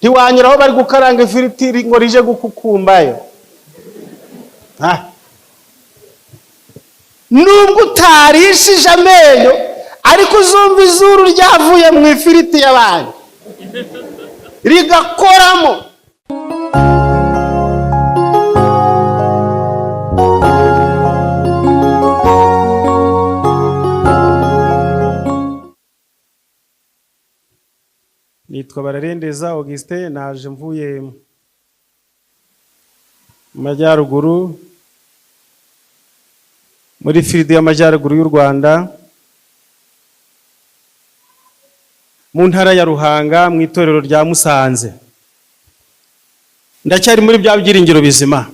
ntiwanyuraho bari gukaranga ifiriti ngo rije gukukumbayo. Nubwo utarishije amenyo ariko uzumva izuru ryavuye mu ifiriti y'abandi rigakoramo. Nitwa Bararendeza Augustin, naje mvuye mu Majyaruguru muri Firidi y'Amajyaruguru y'u Rwanda, mu ntara ya Ruhanga mu itorero rya Musanze. Ndacyari muri bya byiringiro bizima,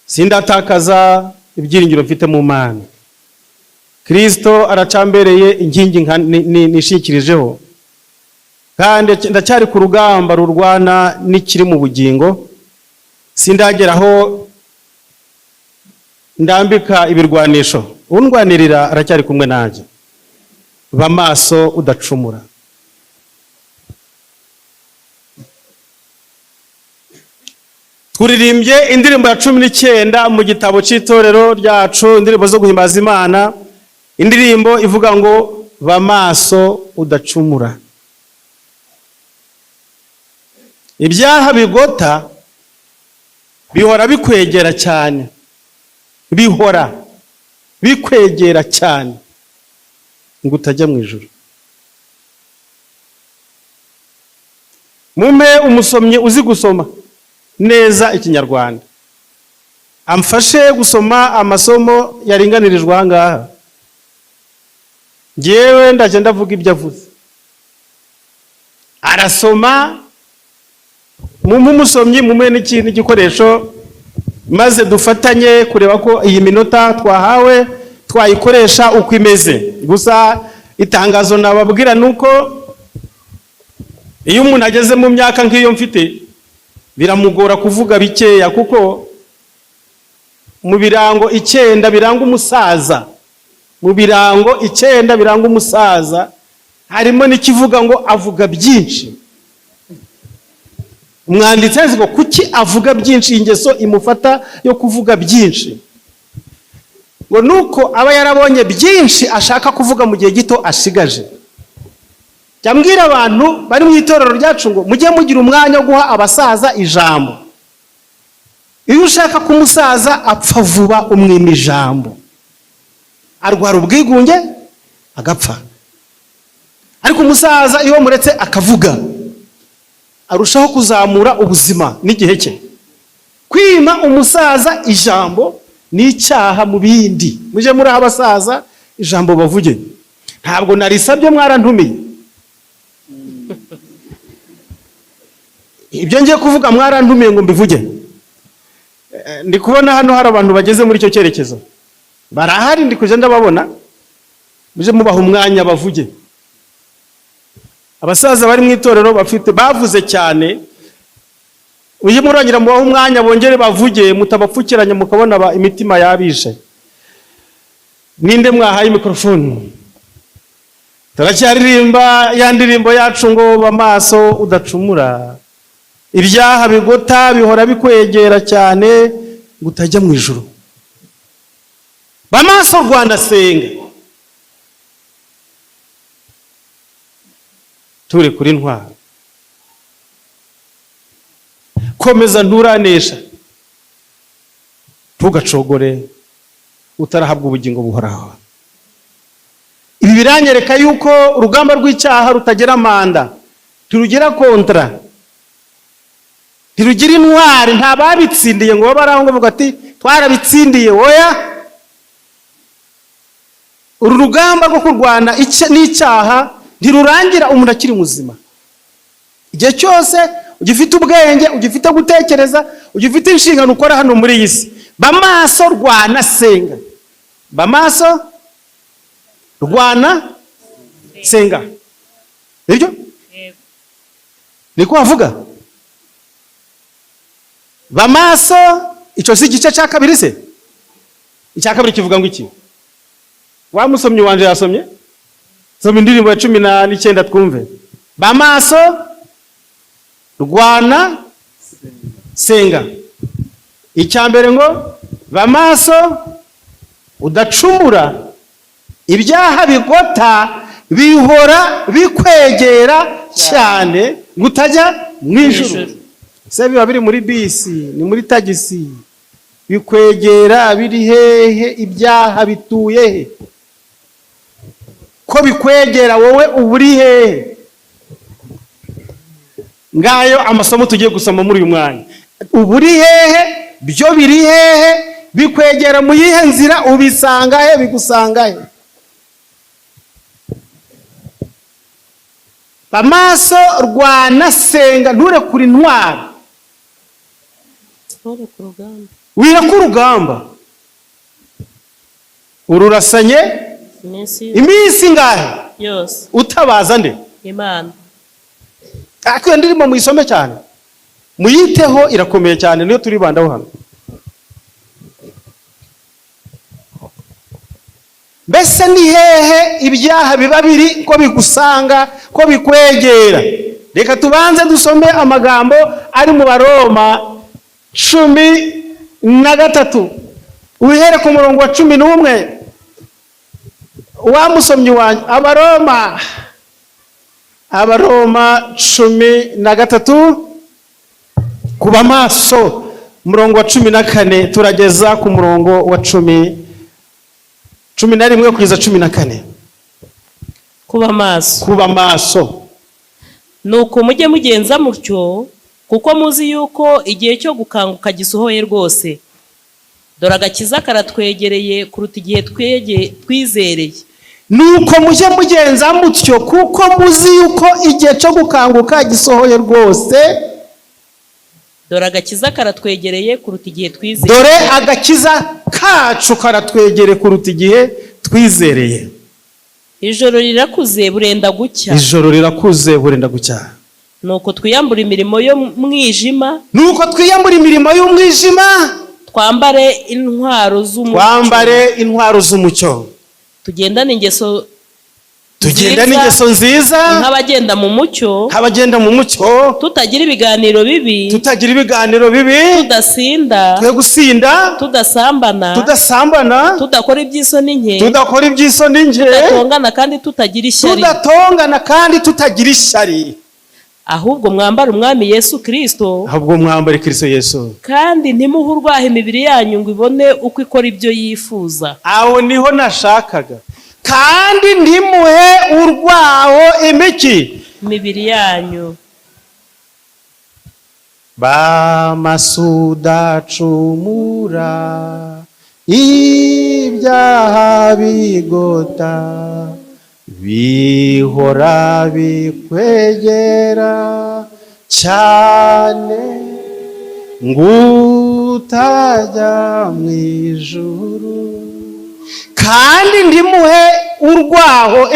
sindatakaza ibyiringiro mfite mu Mana. Kristo aracambereye inkingi nishikirijeho, kandi ndacyari ku rugamba rurwana n'ikiri mu bugingo. Sindageraho ndambika ibirwanisho, undwanirira aracyari kumwe nanjye. Ba maso udacumura. Turirimbye indirimbo ya 19 mu gitabo cy'itorero ryacu, indirimbo zo guhimbaza Imana. Indirimbo ivuga ngo ba maso udacumura. Ibyaha bigota bihora bikwegera cyane, bihora bikwegera cyane ngo utajya mu ijuru. Mume umusomyi uzi gusoma neza Ikinyarwanda amfashe gusoma amasomo yaringanirijwe ahangaha. Ngewe ndaje ndavuga ibyo avuze, arasoma umusomyi mume n'ikintu gikoresho, maze dufatanye kureba ko iyi minota twahawe twayikoresha uko imeze. Gusa itangazo nababwira nuko iyo umuntu ageze mu myaka nk'iyo mfite biramugora kuvuga bikeya, kuko mu birango 9 biranga umusaza, mu birango 9 biranga umusaza harimo n'ikivuga ngo avuga byinshi. Umwanditsi azi ngo kuki avuga byinshi, ingeso imufata yo kuvuga byinshi, ngo nuko aba yarabonye byinshi ashaka kuvuga mu gihe gito ashigaje. Cyambwira abantu bari mu itorero ryacu ngo mujye mugira umwanya wo guha abasaza ijambo. Iyo ushaka kumusaza apfa vuba umwima ijambo, arwara ubwigunge agapfa. Ariko umusaza iyo muretse akavuga arushaho kuzamura ubuzima n'igihe cye. Kwima umusaza ijambo ni icyaha mu bindi. Muje muri abasaza ijambo bavuge. Ntabwo narisabye mwarantumiye. Ibyo ngiye kuvuga mwarantumiye ngo mbivuge. Ndi kubona hano hari abantu bageze muri icyo cyerekezo. Barahari ndi kuje ndababona. Muje mubaha umwanya bavuge. Abasaza bari mu itorero bafite bavuze cyane, uje murangira mubaha umwanya bongere bavuge, mutabapfukiranye mukabona imitima yabishe. Ninde mwahaye mikrofone? Turacyaririmba ya ndirimbo yacu ngo ba maso udacumura. Ibyaha bigota bihora bikwegera cyane gutajya mu ijuru. Ba maso Rwanda senga. Ture kuri ntwara. Komeza nturanesha. Ntugacogore utarahabwa ubugingo buhoraho. Ibi biranyereka yuko urugamba rw'icyaha rutagera manda, turugira kontra. Tirugira intwari, nta babitsindiye ngo babaraho ngo bavuga ati twarabitsindiye. Oya, uru rugamba rwo kurwana n'icyaha ntirurangira umuntu akiri muzima. Igihe cyose ugifite ubwenge, ugifite gutekereza, ugifite inshingano ukora hano muri iyi si. Ba maso Rwana senga. Ba maso Rwana senga. Nibyo? Niko avuga. Ba maso, icyo si igice cya kabiri se? Icya kabiri kivuga ngo iki? Wa musomyi wanje yasomye? Soma indirimbo ya 19 twumve. Ba maso rwana senga. Icya mbere ngo ba maso udacumura, ibyaha bigota bihora bikwegera cyane gutajya mu ijuru. Se biba biri muri bisi, ni muri tagisi, bikwegera biri hehe? Ibyaha bituye he? Ko bikwegera wowe uburi hehe? Ngayo amasomo tugiye gusoma muri uyu mwanya. Uburi hehe? Byo biri hehe? Bikwegera mu yihe nzira? Ubisanga he? Bigusanga he? Amaso rwana senga, nture kuri ntwara, wira ku rugamba. Ururasanye iminsi ngahe yose utabaza nde? Imana. Akwiye ndirimo muyisome cyane, muyiteho, irakomeye cyane, niyo turibandaho hano. Mbese ni hehe ibyaha biba biri ko bigusanga, ko bikwegera? Reka tubanze dusome amagambo ari mu Baroma 13, uhere ku murongo wa 11. Wamusomyi wanjye, Abaroma 13 kuba maso, umurongo wa 14 turageza ku murongo wa 11 kugeza 14. Kuba maso. Nuko mujye mugenza mutyo, kuko muzi yuko igihe cyo gukanguka gisohoye rwose. Dore agakiza karatwegereye kuruta igihe twizereye. Nuko mujye mugenza mutyo, kuko muzi yuko igihe cyo gukanguka gisohoye rwose. Dore agakiza karatwegereye kuruta igihe twizereye. Dore agakiza kacu karatwegereye kuruta igihe twizereye. Ijoro rirakuze burenda gucya. Ijoro rirakuze burenda gucya. Nuko twiyambura imirimo yo mwijima. Nuko twiyambura imirimo y'umwijima, twambare intwaro z'umucyo. Twambare intwaro z'umucyo. Tugendane ingeso nziza nk'abagenda mu mucyo. Tutagira ibiganiro bibi. Tudasinda. Twe gusinda. Tudasambana. Tudakora iby'isoni nke. Tudatongana kandi tutagira ishyari. Ahubwo mwambara umwami Yesu Kristo. Kandi ntimuhe urwaha imibiri yanyu ngo ibone uko ikora ibyo yifuza. Aho niho nashakaga. Kandi ntimuhe urwaho imibiri yanyu. Bamasudacumura ibyaha bigota bihora bikwegera cyane ngutajya mu ijuru. Kandi ndimuhe urwaho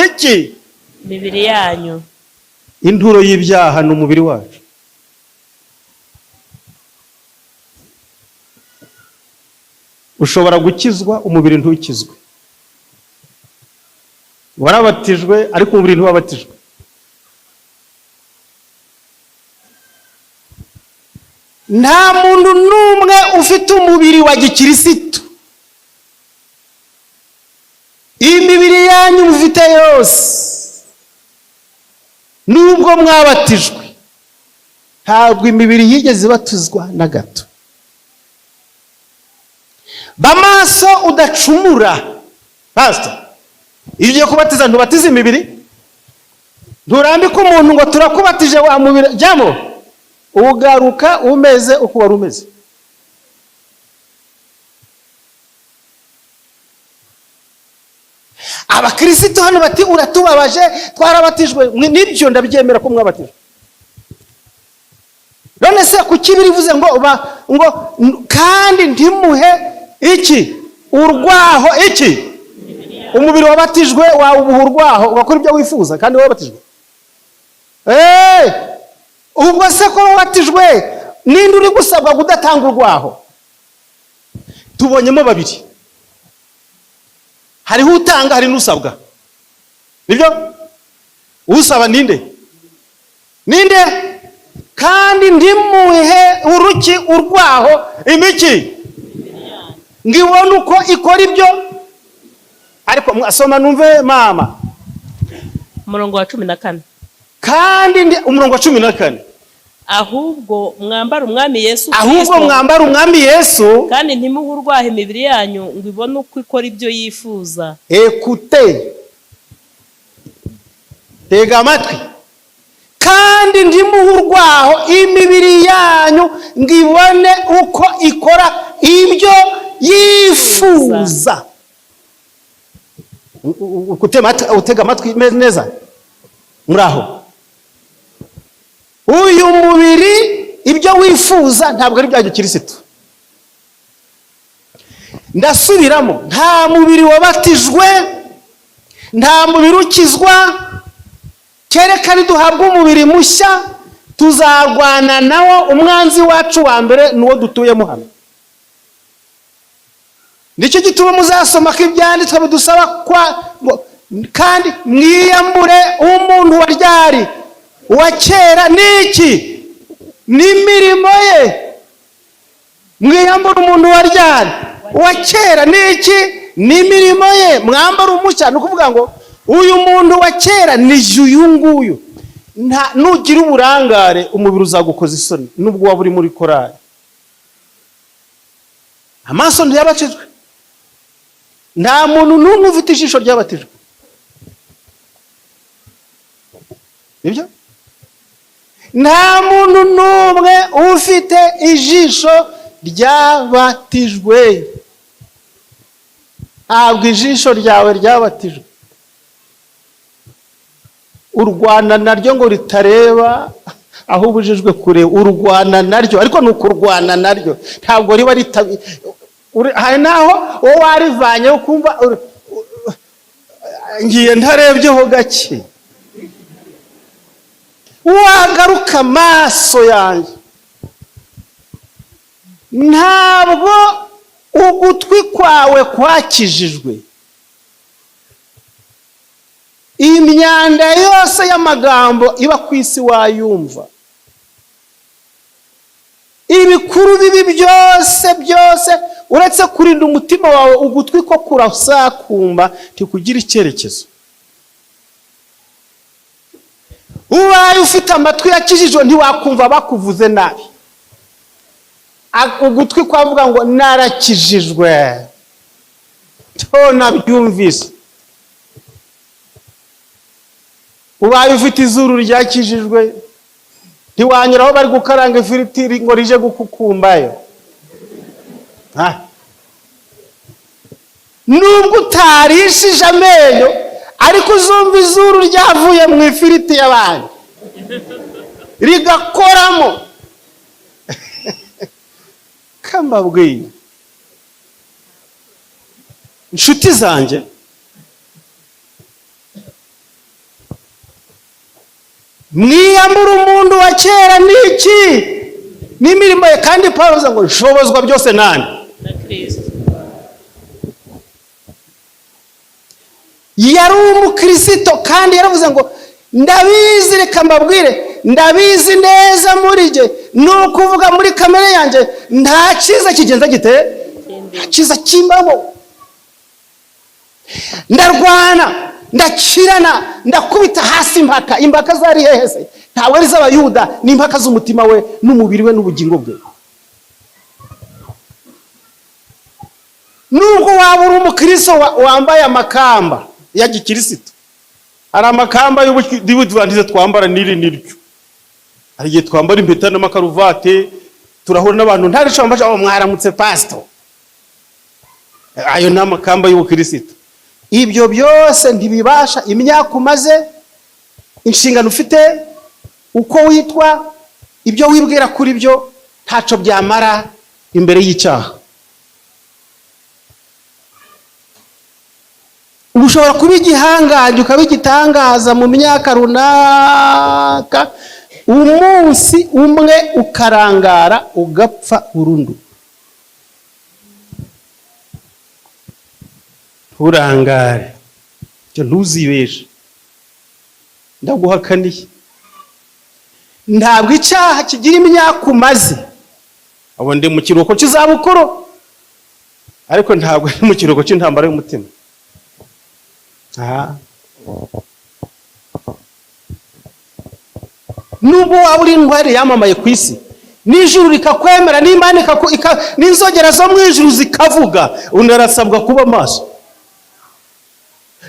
imibiri yanyu. Inturo y'ibyaha ni umubiri wacu. Ushobora gukizwa, umubiri ntukizwe. Warabatijwe ariko umubiri ntiwabatijwe. Nta muntu n'umwe ufite umubiri wa gikirisitu. Imibiri yanyu mufite yose, nubwo mwabatijwe, ntabwo imibiri yigeze ibatizwa na gato. Bamaso udacumura. Pastor, iyo ugiye kubatiza ntubatiza imibiri? Nturambika umuntu ngo turakubatije wa mubiri jyamo, ugaruka umeze uko wari umeze. Abakristo hano bati uratubabaje, twarabatijwe. Nibyo ndabyemera ko mwabatijwe. None se kuki birivuze ngo kandi ntimuhe urwaho umubiri wabatijwe wawubuha urwaho ugakora ibyo wifuza kandi wabatijwe. Ubwo se ko wabatijwe ninde uri gusabwa kudatanga urwaho? Tubonyemo babiri, hariho utanga, hari n'usabwa. Nibyo? Usaba ninde? kandi ndimuhe uruki urwaho imiki ngo ibone uko ikora ibyo. Ariko mwasoma numve mama umurongo wa 14. kandi umurongo wa 14, ahubwo mwambara umwami Yesu Kristo, ahubwo mwambara umwami Yesu, kandi ntimuhe urwaho imibiri yanyu ngo ibone uko ikora ibyo yifuza. ekute, tega amatwi, kandi ndimuhe urwaho imibiri yanyu ngo ibone uko ikora ibyo yifuza. Utega amatwi neza muraho. Uyu mubiri ibyo wifuza ntabwo ari bya gikristo. Ndasubiramo, nta mubiri wabatijwe, nta mubiri ukizwa, kereka niduhabwa umubiri mushya tuzarwana nawo. Umwanzi wacu wa mbere nuwo dutuyemo hano. Nicyo gituma muzasoma ko ibyanditswe bidusaba kandi mwiyambure umuntu wa ryari, uwa kera niki n'imirimo ye. Mwiyambure umuntu wa ryari, uwa kera niki n'imirimo ye, mwambara umushya. Ni ukuvuga ngo uyu muntu wa kera ni uyu nguyu. Nugira uburangare umubiri uzagukoza isoni nubwo waba uri muri korari. Amaso ntiyabatijwe, nta muntu n'umwe ufite ijisho ryabatijwe, nibyo? Nta muntu n'umwe ufite ijisho ryabatijwe. Ntabwo ijisho ryawe ryabatijwe. Urwana naryo ngo ritareba aho ubujijwe kureba. Urwana naryo, ariko ni ukurwana naryo, ntabwo riba ritabi. Hari naho wowe warivanye ukumva ngiye ntarebyeho gake, wagaruka amaso yanjye. Ntabwo ugutwi kwawe kwakijijwe. Imyanda yose y'amagambo iba ku isi wayumva. Ibikuru bibi byose uretse kurinda umutima wawe ugutwi ko kurasakumba tikugira icyerekezo. Ubaye ufite amatwi yakijijwe ntiwakumva bakuvuze nabi. Ugutwi kwavuga ngo narakijijwe, cyo nabyumvise. Ubaye ufite izuru ryakijijwe ntiwanyuraho bari gukaranga ifiriti ngo rije gukukumbayo. Nubwo utarishije amenyo ariko uzumva izuru ryavuye mu ifiriti y'abandi rigakoramo. Kambabwiye inshuti zanjye, mwiyambura umuntu wa kera niki n'imirimo ye. Kandi Pawulo avuga ngo nshobozwa byose nani na Kristo. Yari umukristo kandi yaravuze ngo ndabizi, reka mbabwire, ndabizi neza muri jye, ni ukuvuga muri kamere yanjye nta cyiza kigenza gite, nta cyiza kimbamo. Ndarwana, ndakirana, ndakubita hasi impaka. Impaka zari hehe se? Ntabwo ari z'Abayuda, ni impaka z'umutima we n'umubiri we n'ubugingo bwe. Nubwo waba uri umukristo wambaye amakamba ya gikristo, hari amakamba y'ubudivantiste twambara n'iri niryo. Hari igihe twambara impeta n'amakaruvate, turahura n'abantu ntari cyo bambaje, mwaramutse pastor. Ayo ni amakamba y'ubukristo. Ibyo byose ntibibasha imyaka umaze, inshingano ufite, uko witwa, ibyo wibwira kuri byo ntaco byamara imbere y'icyaha. Ushobora kuba igihangange ukabigitangaza mu myaka runaka, umunsi umwe ukarangara ugapfa burundu. Urangare, cyo ntuzibeshe, ndaguhakaniye. ntabwo icyaha kigira imyaka umaze. Abo ndi mu kiruhuko cy'izabukuru, ariko ntabwo ari mu kiruhuko cy'intambara y'umutima. Nubwo waba uri intwari yamamaye ku isi, n'ijuru rikakwemera, n'Imana n'inzogera zo mu ijuru zikavuga, unarasabwa kuba maso.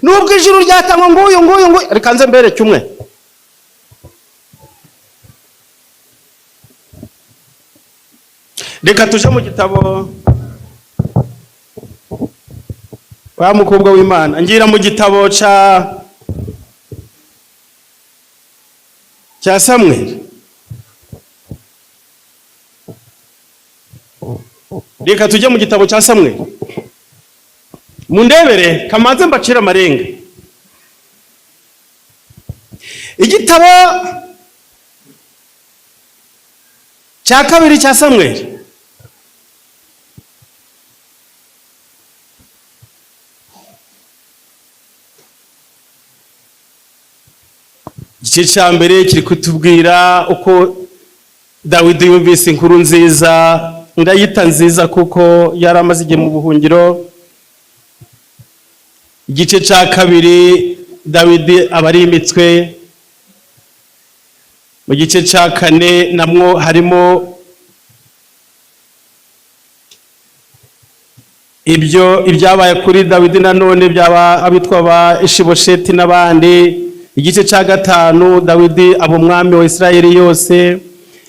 Nubwo ijuru ryatangwa nguyu, reka nze mbereke umwe. Reka tuje mu gitabo, wa mukobwa w'Imana, ngira mu gitabo cya Samweli. Reka tujye mu gitabo cya Samweli. Mundebere kamanze mbacira amarenga. Igitabo cya kabiri cya Samweli. Igice cya mbere kiri kutubwira uko Dawidi yumvise inkuru nziza, ndayita nziza kuko yari amaze igihe mu buhungiro. Igice cya kabiri Dawidi aba arimitswe. Mu gice cya kane namwo harimo ibyabaye kuri Dawidi, nanone byaba abitwa ba Ishibosheti n'abandi. Igice cya gatanu Dawidi aba umwami wa Isirayeli yose.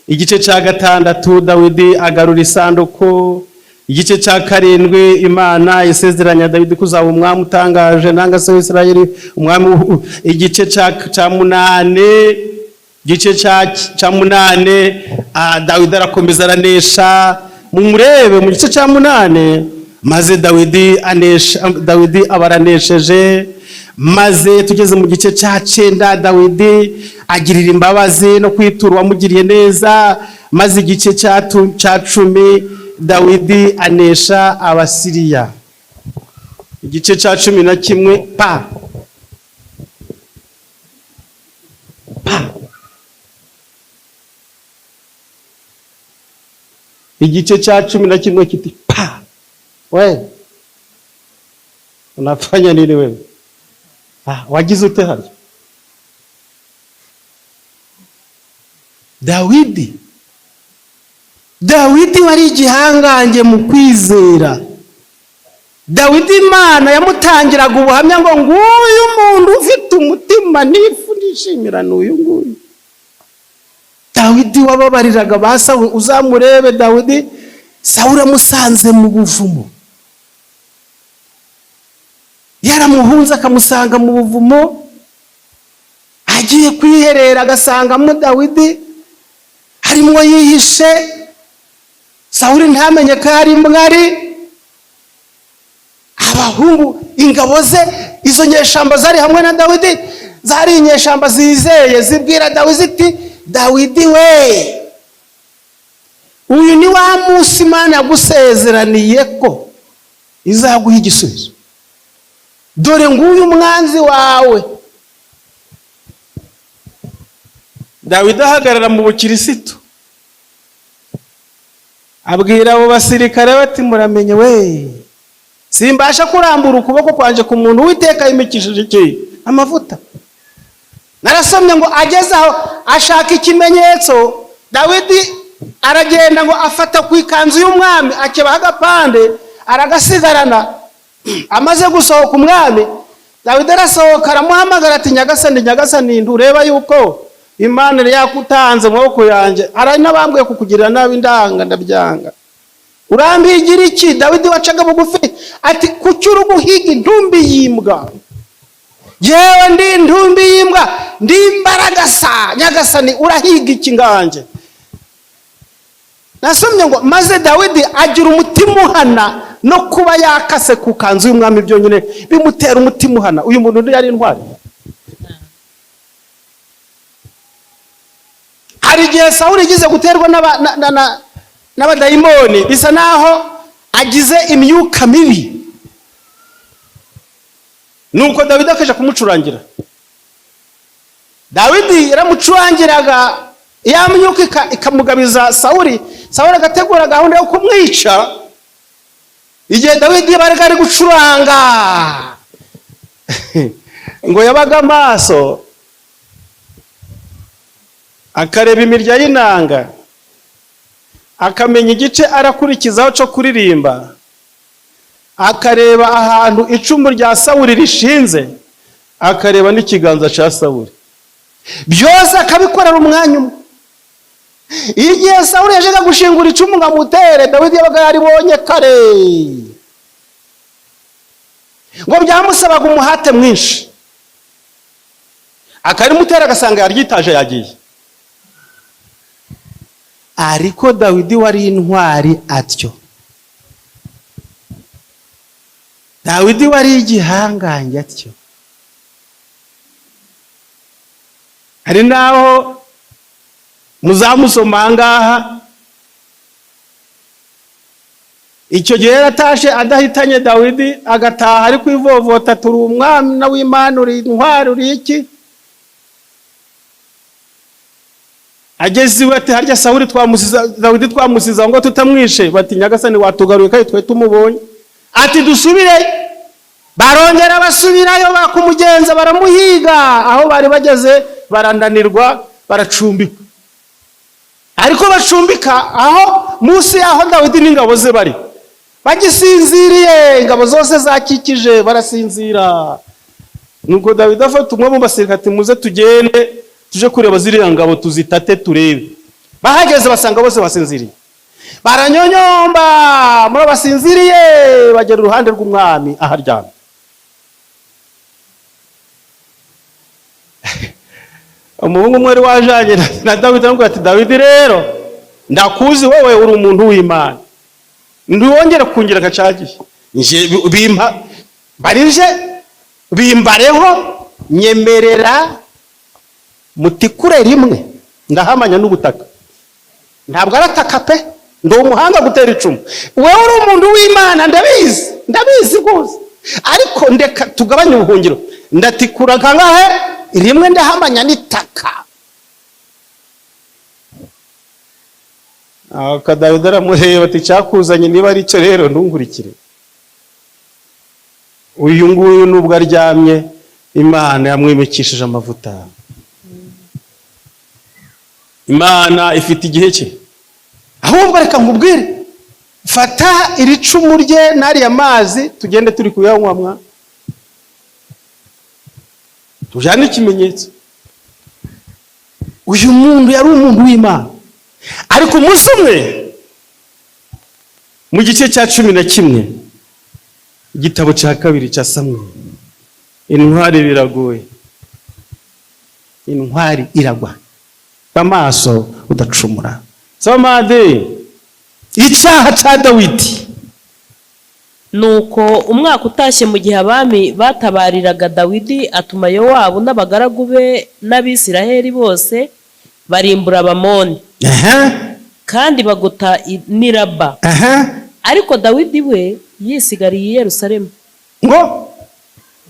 Igice cya gatandatu Dawidi agarura isanduku. Igice cya karindwi Imana isezeranya Dawidi kuzaba umwami utangaje nanga se wa Isirayeli, umwami. Igice cya munane, igice cya munane Dawidi arakomeza aranesha. Mumurebe mu gice cya munane, maze Dawidi aba aranesheje. Maze tugeze mu gice cya 9 Dawidi agirira imbabazi no kwitura uwamugiriye neza. Maze igice cya 10 Dawidi anesha Abasiriya. Igice cya 11 igice cya 11 kiti we unafanya nini wewe? Wagize ute hano? Dawidi wari igihangange mu kwizera. Dawidi Imana yamutangiraga ubuhamya ngo nguyu muntu ufite umutima nifu nishimira n'uyu nguyu. Dawidi wababariraga ba Sawuli. Uzamurebe Dawidi, Sawuli amusanze mu buvumo, yaramuhunze akamusanga mu buvumo, agiye kwiherera agasangamo Dawidi harimo yihishe. Sawuli ntamenye ko ari mwari. Abahungu ingabo ze, izo nyeshamba zari hamwe na Dawidi, zari inyeshamba zizeye, zibwira Dawidi ziti, Dawidi we, uyu ni wa munsi Imana yagusezeraniye ko izaguha igisubizo. Dore nguyu umwanzi wawe. Dawidi ahagarara mu bukirisitu, abwira abo basirikare bati, muramenye we, simbasha kurambura ukuboko kwanje ku muntu Uwiteka yimikishije iki amavuta. Narasomye ngo ageze aho ashaka ikimenyetso, Dawidi aragenda ngo afata ku ikanzu y'umwami, akebaho agapande aragasigarana. Amaze gusohoka umwami, Dawidi arasohoka aramuhamagara ati, nyagasani ntureba yuko Imana yari yakutanze mu maboko yanjye? Hari n'abambwiye kukugirira nabi, ndanga ndabyanga. Urambigira iki? Dawidi wacaga bugufi ati, kuki uri guhiga intumbi y'imbwa? Yewe ndi intumbi y'imbwa, ndi imbaraga sa nyagasani, urahiga iki nganje? Nasomye ngo maze Dawidi agira umutima uhana no kuba yakase ku kanzu y'umwami, byonyine bimutera umutima uhana. Uyu muntu yari intwari. Hari igihe Sawuli yigize guterwa n'abadayimoni, bisa naho agize imyuka mibi, nuko Dawidi akaje kumucurangira. Dawidi yaramucurangiraga ya myuka ikamugabiza Sawuli agategura gahunda yo kumwica. Igihe Dawidi bari ari gucuranga ngo yabaga amaso akareba imirya y'inanga, akamenya igice arakurikizaho cyo kuririmba, akareba ahantu icumu rya Sawuli rishinze, akareba n'ikiganza cya Sawuli, byose akabikorera umwanya umwe. Igihe Sawuli yajaga gushingura icumu ngo amutere, Dawidi yabaga yaribonye kare, ngo byamusabaga umuhate mwinshi, akarimutera agasanga yaryitaje yagiye. Ariko Dawidi wari intwari atyo, Dawidi wari igihangange atyo. Hari naho muzamusoma ngaha, icyo gihe yaratashe adahitanye Dawidi, agataha ari kwivovota, turi umwana w'Imana, uri intwari, uri iki. Ageze iwe ati harya Sawuli twamusiza, Dawidi twamusiza ngo tutamwishe, bati nyagasani watugaruye kandi twe tumubonye. Ati dusubire. Barongera basubirayo, bakumugenza baramuhiga, aho bari bageze barananirwa, baracumbika. Ariko bacumbika aho munsi aho Dawidi n'ingabo ze bari, bagisinziriye, ingabo zose zakikije, barasinzira. Nuko Dawidi afata umwe mu basirikare ati muze tugende tuje kureba ziriya ngabo tuzitate turebe. Bahageze basanga bose basinziriye, baranyonyomba muri basinziriye, bagera uruhande rw'umwami aharyamye. Umuhungu umwe wari wajanye na Dawidi aramubwira ati Dawidi rero ndakuzi wowe uri umuntu w'Imana, ntiwongere kungira agacagiye, barije bimbareho, nyemerera mutikure rimwe ndahamanya n'ubutaka. Ntabwo arataka pe, ndi umuhanga gutera icumu, wewe uri umuntu w'Imana, ndabizi rwose, ariko ndeka tugabanye ubuhungiro, ndatikura kangahe rimwe ndahamanya n'itaka. Dawidi aramureba ati cyakuzanye niba ari cyo rero ndungurikire. Uyu nguyu nubwo aryamye, Imana yamwimikishije amavuta. Imana ifite igihe cye. Ahubwo reka nkubwire, fata iri cumu rye n'ariya mazi tugende turi kuyanywa, tujyane ikimenyetso. Uyu muntu yari umuntu w'Imana. Ariko umunsi umwe mu gice cya 11 igitabo cya 2 cya Samweli, intwari biragoye, intwari iragwa, amaso udacumura. Samade icyaha cya Dawidi. Nuko umwaka utashye mu gihe abami batabariraga Dawidi, atuma Yowabu n'abagaragu be n'Abisiraheli bose barimbura Abamoni, kandi bagota n'Iraba. Ariko Dawidi we yisigariye i Yerusalemu. Ngo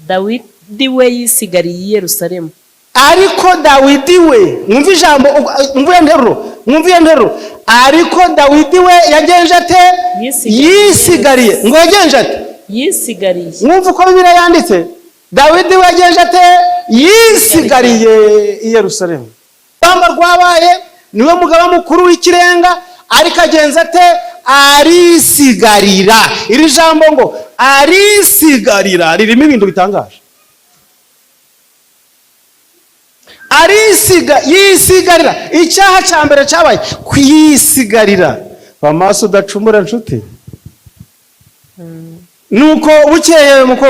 Dawidi we yisigariye i Yerusalemu. Ariko Dawidi we, mwumva ijambo, mwumva nteruro. Ariko Dawidi we yagenje ate? Yisigariye. Ngo yagenje ate? Yisigariye. Mwumva uko Bibiliya yanditse? Dawidi we yagenje ate? Yisigariye i Yerusalemu. Bamba rwabaye, niwe mugaba mukuru w'ikirenga, ariko agenza ate? Arisigarira. Iri jambo ngo arisigarira ririmo ibintu bitangaje. Yisigarira. Icyaha cya mbere cyabaye kwisigarira. Amaso udacumura nshuti. Nuko bukeye muko,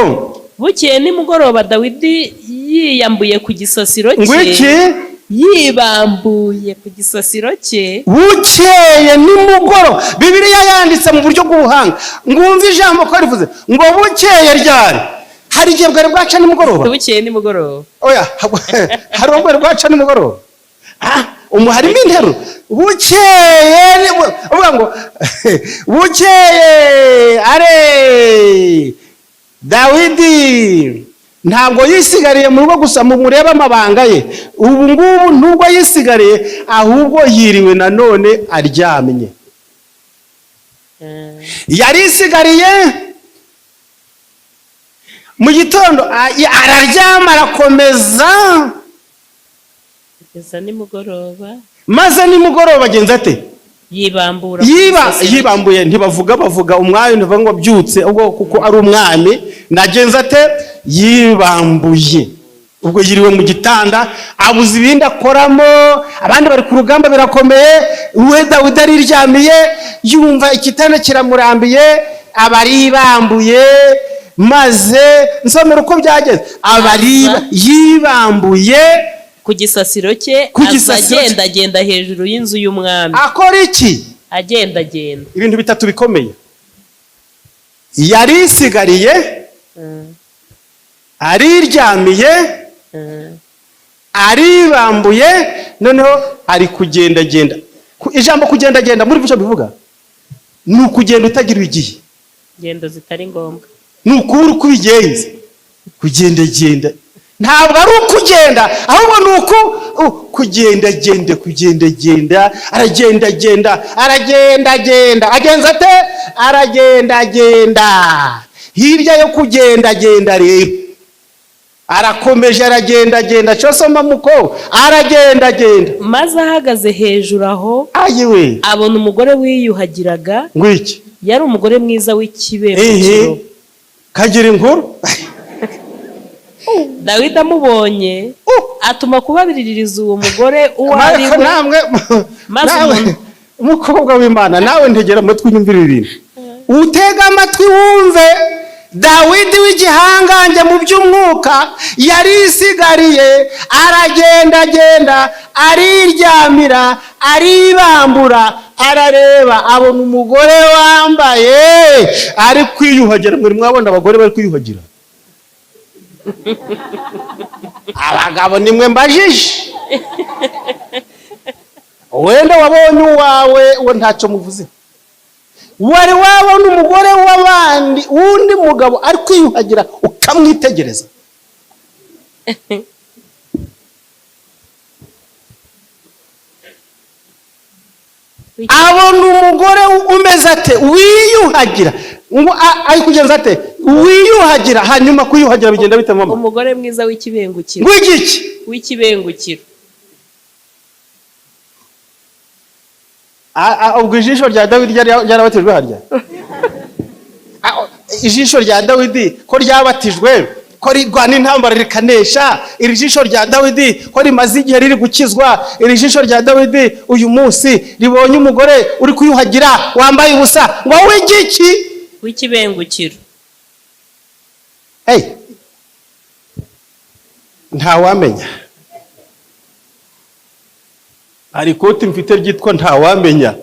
bukeye nimugoroba Dawidi yiyambuye ku gisasiro cye. Ngwiki yibambuye ku gisasiro cye. Bukeye nimugoroba. Bibiliya yanditse mu buryo bw'ubuhanga. Ngumva ijambo ko rivuze ngo bukeye ryari. Hari igihe bwari bwaca nimugoroba. Bukeye nimugoroba. Oya, hari ubwo bwaca nimugoroba. Harimo interuro. Bukeye uvuga ngo bukeye are Dawidi ntabwo yisigariye mu rugo gusa mu mureba amabanga ye, ubu ngubu nubwo yisigariye ahubwo yiriwe nanone aryamye. Yari isigariye mu gitondo araryama arakomeza kugeza nimugoroba, maze nimugoroba agenza ate? Yibambuye. Bavuga umwami, ntibavuga ngo byutse, ubwo kuko ari umwami. Nagenza ate? Yibambuye. Ubwo yiriwe mu gitanda, abuze ibindi akoramo, abandi bari ku rugamba birakomeye, we Dawidi ariryamiye, yumva igitanda kiramurambiye, abaribambuye, maze nsomera uko byageze. Yibambuye ku gisasiro cye, agenda hejuru y'inzu y'umwami. Akora iki? Agenda. Ibintu bitatu bikomeye. Yari isigariye, ariryamiye, aribambuye, noneho ari kugendagenda. Ijambo kugendagenda muri byo bivuga ni ukugenda utagira igihe, ngendo zitari ngombwa, ni ukubura uko ubigenza. Kugendagenda ntabwo ari ukugenda, ahubwo ni kugendagenda. Aragendagenda. Agenza ate? Aragendagenda. Hirya yo kugendagenda rero arakomeje, aragendagenda. Cyosoma muko aragendagenda, maze ahagaze hejuru aho ayiwe abona umugore wiyuhagiraga. Ngwiki yari umugore mwiza w'ikibero. Kagira inkuru. Dawidi amubonye atuma kubariririza uwo mugore uwo ari we. Nawe umukobwa w'Imana, nawe ntegera amatwi unyumvire ibintu, utega amatwi wumve. Dawidi w'igihangange mu by'umwuka yari isigariye, aragendagenda, ariryamira, aribambura, arareba, abona umugore wambaye ari kwiyuhagira. Muri mwabona abagore bari kwiyuhagira? Abagabo nimwe mbajije, wenda wabonye uwawe uwo ntacyo muvuze. Wari wabona umugore w'abandi, undi mugabo ari kwiyuhagira ukamwitegereza? Abona umugore umeze ate? Wiyuhagira. Ari kugenza ate? Wiyuhagira. Hanyuma kuyuhagira bigenda bite mama? Umugore mwiza w'ikibengukiro. W'igiki? W'ikibengukiro. Ubwo ijisho rya Dawidi ryarabatijwe harya? Ijisho rya Dawidi ko ryabatijwe, ko rirwana intambara rikanesha, iri jisho rya Dawidi ko rimaze igihe riri gukizwa, iri jisho rya Dawidi uyu munsi ribonye umugore uri kuyuhagira wambaye ubusa, ngo w'igiki? W'ikibengukiro. Ntawamenya. Hari ikoti mfite ryitwa ntawamenya.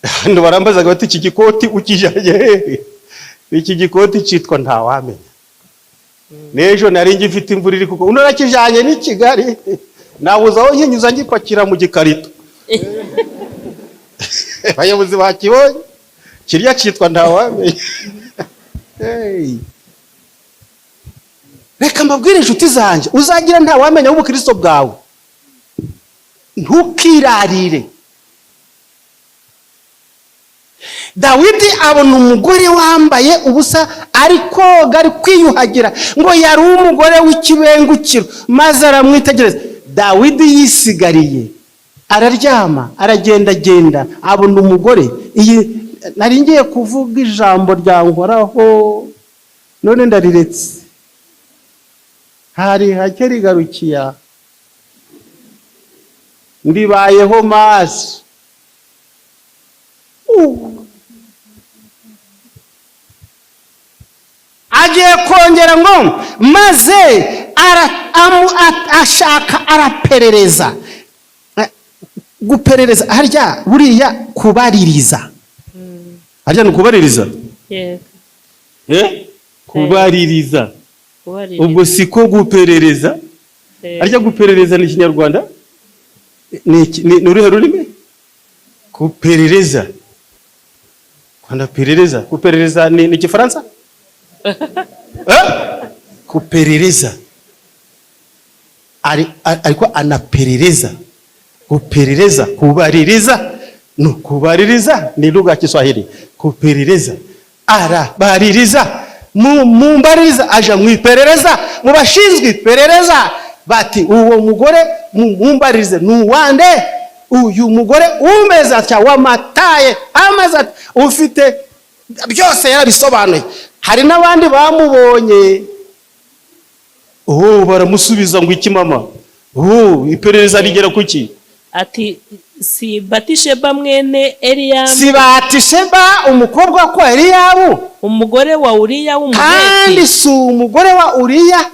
Hano barambazaga bati iki gikoti ukijanye hehe? Iki gikoti cyitwa ntawamenya. Nejo nari ngifite imvura iri kuko unarakijanye ni Kigali. Nabuza aho nyinyuza ngipakira mu gikarito. Bayobozi bakibonye. Kirya cyitwa ntawamenya. Reka mbabwire inshuti zanjye, uzagira ntawamenya w'ubukristo bwawe. Ntukirarire. Dawidi abona umugore wambaye ubusa ari koga, ari kwiyuhagira, ngo yari umugore w'ikibengukiro, maze aramwitegereza. Dawidi yisigariye, araryama, aragendagenda, abona umugore. Iyi nari ngiye kuvuga ijambo ryankoraho, none ndariretse. Hari hake rigarukiya, ndibayeho maso. Agiye kongera ngo maze ashaka araperereza. Guperereza harya buriya kubaririza. Harya nukubaririza? Kubaririza. Ubwo siko guperereza? Harya guperereza ni Kinyarwanda? Ni uruhe rurimi? Kuperereza. Kwanda perereza. Kuperereza ni Kifaransa? kuperereza, ariko anaperereza. Kuperereza, kubaririza, no kubaririza ni lugha ya Kiswahili. Kuperereza, arabaririza, mumbaririza, aja mwiperereza, mubashinzwe iperereza bati uwo mugore mumbaririze nuwande, uyu mugore umeza cya wamataye amaza ufite byose yarabisobanuye. Hari n'abandi bamubonye baramusubiza ngo iki mama, iperereza rigera kuki? Ati si Batisheba mwene Eliyabu, si Batisheba umukobwa kwa Eliyabu, umugore wa Uriya w'Umuheti, kandi si umugore wa Uriya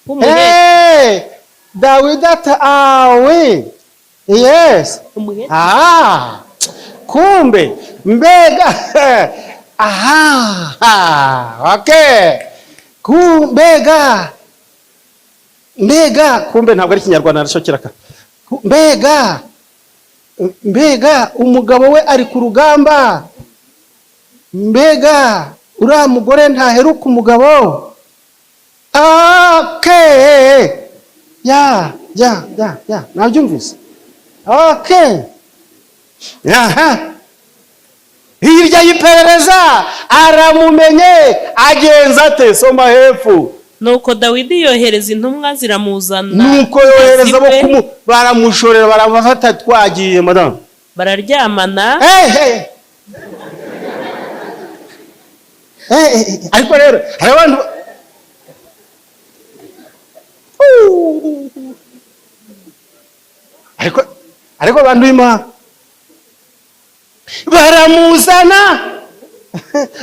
w'Umuheti. Dawidi awe yes Umuheti. Kumbe mbega okay, mbega kumbe ntabwo ari Kinyarwanda arashokera. Mbega umugabo we ari ku rugamba, mbega uriya mugore ntaheruka umugabo. Okay, ya nabyumvise. Okay, hirya y'iperereza aramumenye, agenza ate? Soma hepfo. Nuko Dawidi yohereza intumwa ziramuzana, nuko yohereza bo baramushorera, baramufata, twagiye madame, bararyamana. Ariko rero hari abantu ariko abantu b'Imana baramuzana,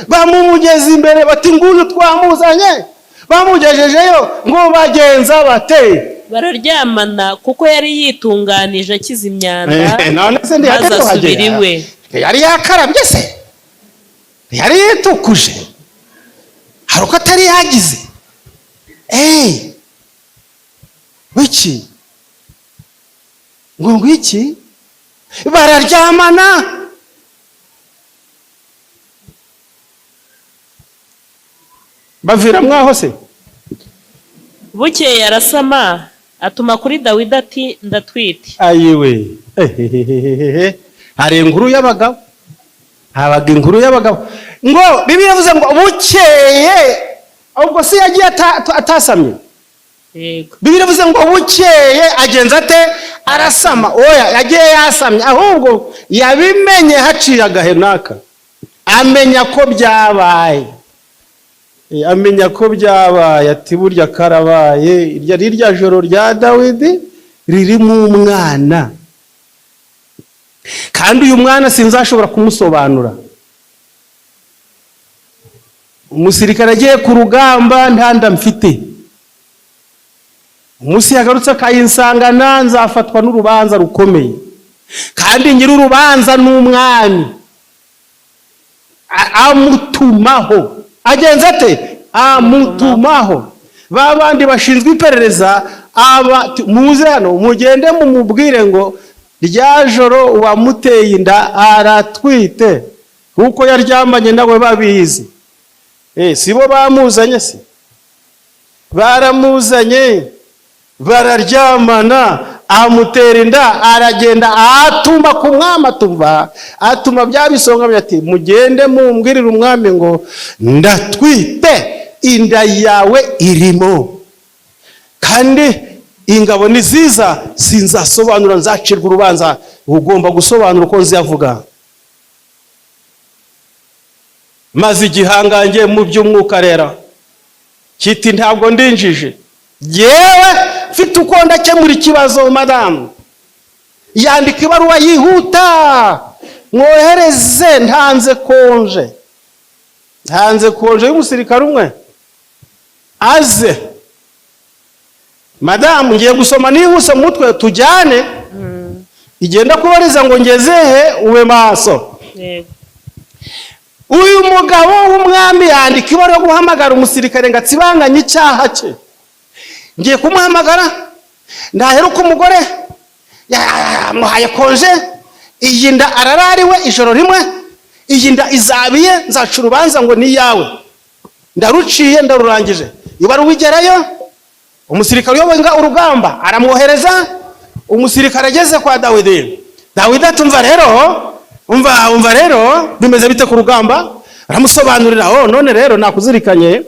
bamumugeza imbere bati nguyu twamuzanye, bamugejejeyo ngo bagenza bate? Bararyamana kuko yari yitunganije akiza imyanda, none se ndi hagati asubira iwe. Yari yakarabye se, yari yitukuje, hari uko atari yagize. Wiki ngo iki? Bararyamana, bavira mwaho se. Bukeye arasama, atuma kuri Dawidi ati ndatwite. Ayiwe, hari inkuru y'abagabo, habaga inkuru y'abagabo ngo Bibiliya yavuze ngo bukeye, ubwo se yagiye atasamye. Yego. Bibiliya yavuze ngo bukeye agenza ate? Arasama. Oya, yagiye yasamye, ahubwo yabimenye haciye agahenaka, amenya ko byabaye. Amenya ko byabaye, ati burya karabaye, irya joro rya Dawidi ririmo umwana, kandi uyu mwana sinzashobora kumusobanura. Umusirikare agiye ku rugamba, ntanda mfite, umunsi yagarutse akayinsangana, nzafatwa n'urubanza rukomeye, kandi nyiri urubanza n'umwami. Amutumaho, agenza ate? Amutumaho. Babandi bashinzwe iperereza, muze hano mugende mumubwire ngo rya joro uwamuteye inda aratwite, kuko yaryamanye nawe babizi. Sibo bamuzanye se? Baramuzanye, bararyamana, amutera inda, aragenda atuma ku mwami, atuma bya bisonga byati mugende mumbwirire umwami ngo ndatwite, inda yawe irimo, kandi ingabo ni ziza, sinzasobanura, nzacirwa urubanza, ugomba gusobanura uko nziyavuga. Maze igihangange mu by'umwuka rero kiti ntabwo ndinjije, yewe mfite uko ndakemura ikibazo madamu. Yandika ibaruwa yihuta, mwohereze, ntanze konje y'umusirikare umwe aze. Madamu ngiye gusoma nihuse mutwe, tujyane. Igenda kubariza ngo ngezehe, ube maso. Uyu mugabo w'umwami yandika ibaruwa yo guhamagara umusirikare ngo atsibanganye icyaha cye. Ngiye kumuhamagara, ndaheruka umugore yamuhaye konje, iyi nda ararariwe ijoro rimwe, iyi nda izabiye, nzaca urubanza ngo ni yawe, ndaruciye ndarurangije. ibaruwa igerayo, umusirikare uyoboye urugamba aramwohereza, umusirikare ageze kwa Dawidi, Dawidi atumva rero, umva rero bimeze bite ku rugamba, aramusobanurira, none rero nakuzirikanye,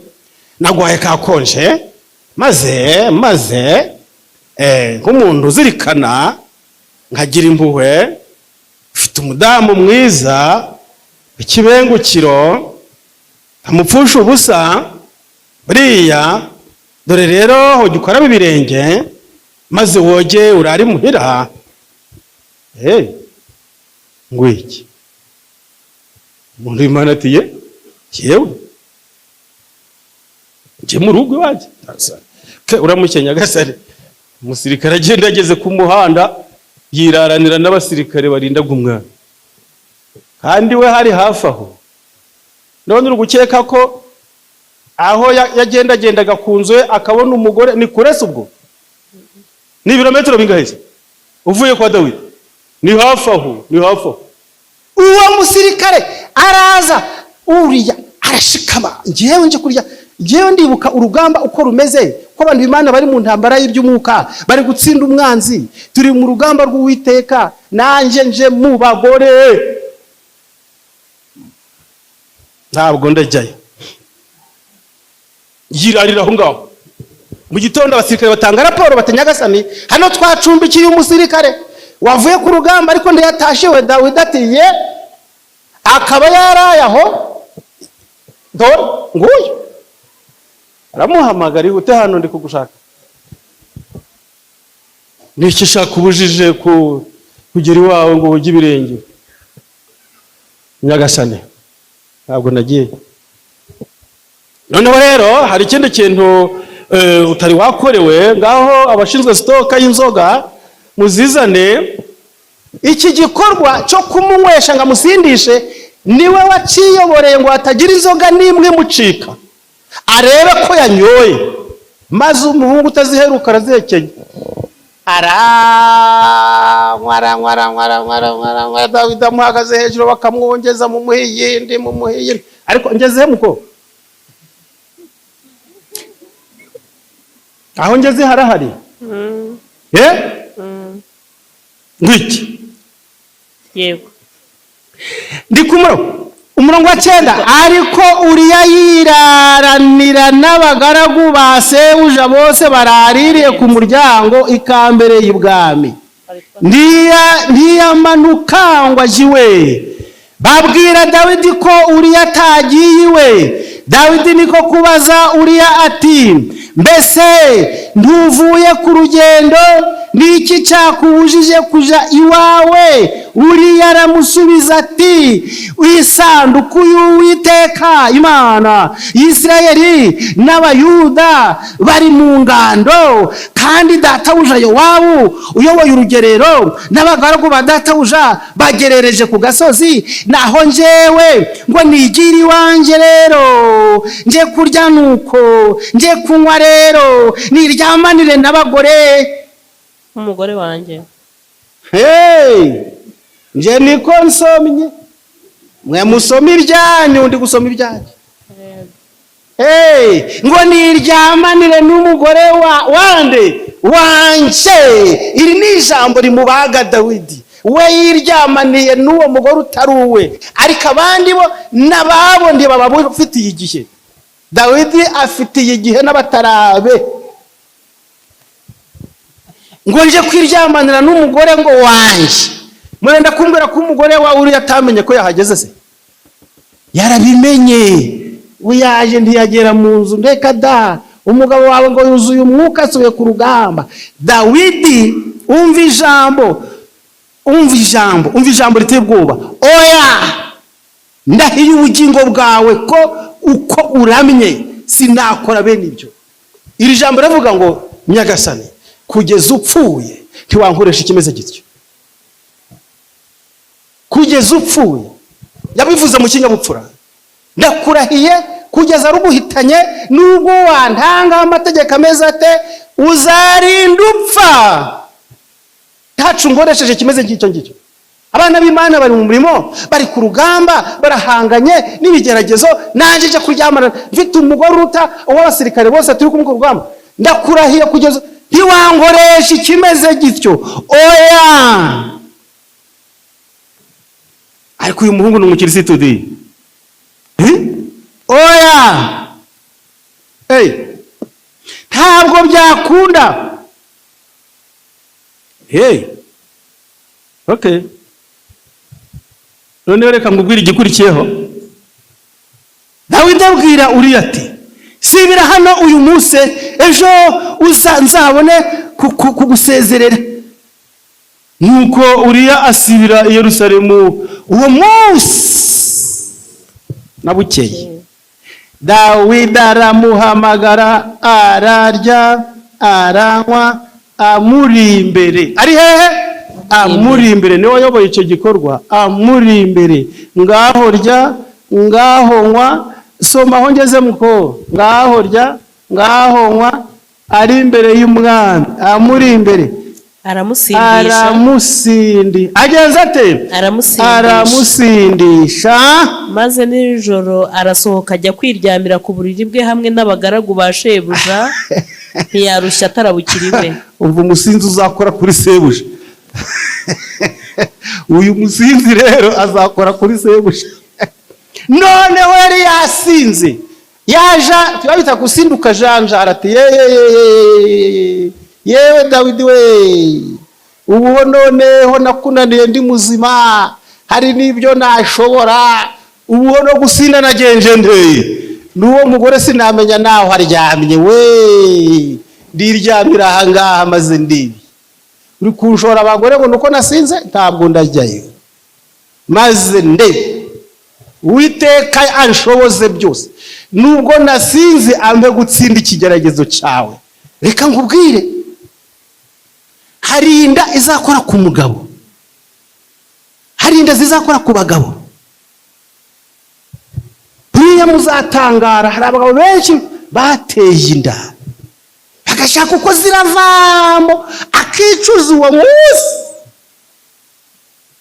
nagwaye kakonje, maze nk'umuntu uzirikana nkagira impuhwe, ufite umudamu mwiza, ikibengukiro, amupfusha ubusa, buriya dore rero ujya ukaraba ibirenge maze woge urare muhira. Ngwiki umuntu w'Imana ati yewe njye mu rugo iwanjye uramukenya Gasare. Umusirikare agenda ageze ku muhanda yiraranira n'abasirikare barindaga umwana, kandi we hari hafi aho. None uri gukeka ko aho yagendagendaga ku nzu ye akabona umugore, ni kurese ubwo? Ni ibirometero bingahe uvuye kwa Dawidi? Ni hafi aho. Uwo musirikare araza, uriya arashikama, njyewe nje kurya, njyewe ndibuka urugamba uko rumeze, ko abantu b'Imana bari mu ntambara y'iby'umwuka, bari gutsinda umwanzi, turi mu rugamba rw'Uwiteka, nanjye nje mu bagore, ntabwo ndajyayo. Yirarira aho ngaho. Mu gitondo abasirikare batanga raporo, bati Nyagasani, hano twacumbikiye umusirikare wavuye ku rugamba ariko ndiyatashiwe. Dawidi ati akaba yaraye aho, dore nguyu. Aramuhamagara, ihute hano ndi kugushaka. Niki ushaka ubujije kugera iwawe ngo ujye ibirenge? Nyagasani, ntabwo nagiye. Noneho rero hari ikindi kintu utari wakorewe, ngaho abashinzwe sitoka y'inzoga muzizane. Iki gikorwa cyo kumunywesha ngo amusindishe niwe waciyoboreye ngo hatagira inzoga n'imwe mucika, arebe ko yanyoye, maze umuhungu utaziheruka arazihekenya, aranywa. Dawidi amuhagaze hejuru, bakamwongeza mu muhiyindi, ariko ngezehe muko aho ngeze harahari. Ngwiki yego ndi ku umurongo wa 9. Ariko Uriya yiraranira n'abagaragu ba sebuja bose baraririye ku muryango ikambere y'ibwami, ntiyamanuka ngo ajiwe. Babwira Dawidi ko Uriya atagiye iwe. Dawidi niko kubaza Uriya ati, mbese ntuvuye ku rugendo? Niki cyakubujije kuja iwawe? Uriya aramusubiza ati, isanduku y'Uwiteka Imana y'Isirayeli n'Abayuda bari mu ngando, kandi databuja Yowabu uyoboye urugerero n'abagaragu ba databuja bagerereje ku gasozi, naho njyewe ngo nigire iwanjye rero, nje kurya nuko nje kunywa rero niryamanire n'abagore umugore wanjye. Nje niko nsomye, mwe musoma ibyanyu, ndi gusoma ibyanyu. Ngo niryamanire n'umugore wande wanje. Iri ni ijambo rimubaga Dawidi. We yiryamaniye n'uwo mugore utari uwe, ariko abandi bo nababo ntibaba bafitiye igihe. Dawidi afitiye igihe n'abatarabe. Ngo nje kwiryamanira n'umugore ngo wanje. Mwenda kumbwira ko umugore wa Uriya atamenye ko yahageze se? Yarabimenye. Uyaje ntiyagera mu nzu, ndeka da, umugabo wawe ngo yuzuye umwuka asubiye ku rugamba. Dawidi, umva ijambo riteye ubwoba. Oya, ndahiye ubugingo bwawe ko uko uramye sinakora bene ibyo. Iri jambo rivuga ngo, Nyagasani, kugeza upfuye ntiwankoresha ikimeze gityo. Kugeza upfuye, yabivuze mu kinyabupfura. Ndakurahiye kugeza ruguhitanye, nubwo wantanga amategeko ameze ate, uzarinda upfa ntacu ngoresheje kimeze ngicyo ngicyo. abana b'Imana bari mu murimo, bari ku rugamba, barahanganye n'ibigeragezo. Nanjye nje kuryamana mfite umugore uruta uw'abasirikare bose turi kumwe ku rugamba. Ndakurahiye kugeza ntiwankoresha ikimeze gityo, oya. Ariko uyu muhungu ni umukirisitu di, oya, ntabwo byakunda. Okay, noneho reka ngubwire igikurikiyeho. Dawidi abwira Uriya ati, sibira hano uyu munsi, ejo nzabone kugusezerera. Nuko Uriya asibira i Yerusalemu uwo munsi na bukeye. Dawidi aramuhamagara, ararya, aranywa, amuri imbere. Ari hehe? Amuri imbere. Niwe wayoboye icyo gikorwa. Amuri imbere. Ngaho rya, ngaho nywa. Soma aho ngeze muko. Ngaho rya, ngaho nywa. Ari imbere y'umwami. Amuri imbere. Aramusindisha. Agenza ate? Aramusindisha. Maze nijoro arasohoka ajya kwiryamira ku buriri bwe hamwe n'abagaragu ba shebuja. Ntiyarushya atarabukiriwe. Umva umusinzi uzakora kuri sebuja. Uyu musinzi rero azakora kuri sebuja. None wari yasinze, yaja tubabita kusinduka janja, arati yewe Dawidi we, ubu noneho nakunaniye ndi muzima, hari n'ibyo nashobora, ubu no gusinda nagenje nde. N'uwo mugore sinamenya naho haryamye we, ndiryamira aha ngaha maze ndibi. Uri kunshora abagore ngo nuko nasinze, ntabwo ndajyayo maze nde. Uwiteka anshoboze byose, nubwo nasinze ampe gutsinda ikigeragezo cyawe. Reka nkubwire, hari inda izakora ku mugabo, hari inda zizakora ku bagabo. Buriya muzatangara, hari abagabo benshi bateye inda bagashaka uko ziravamo, akicuza uwo munsi,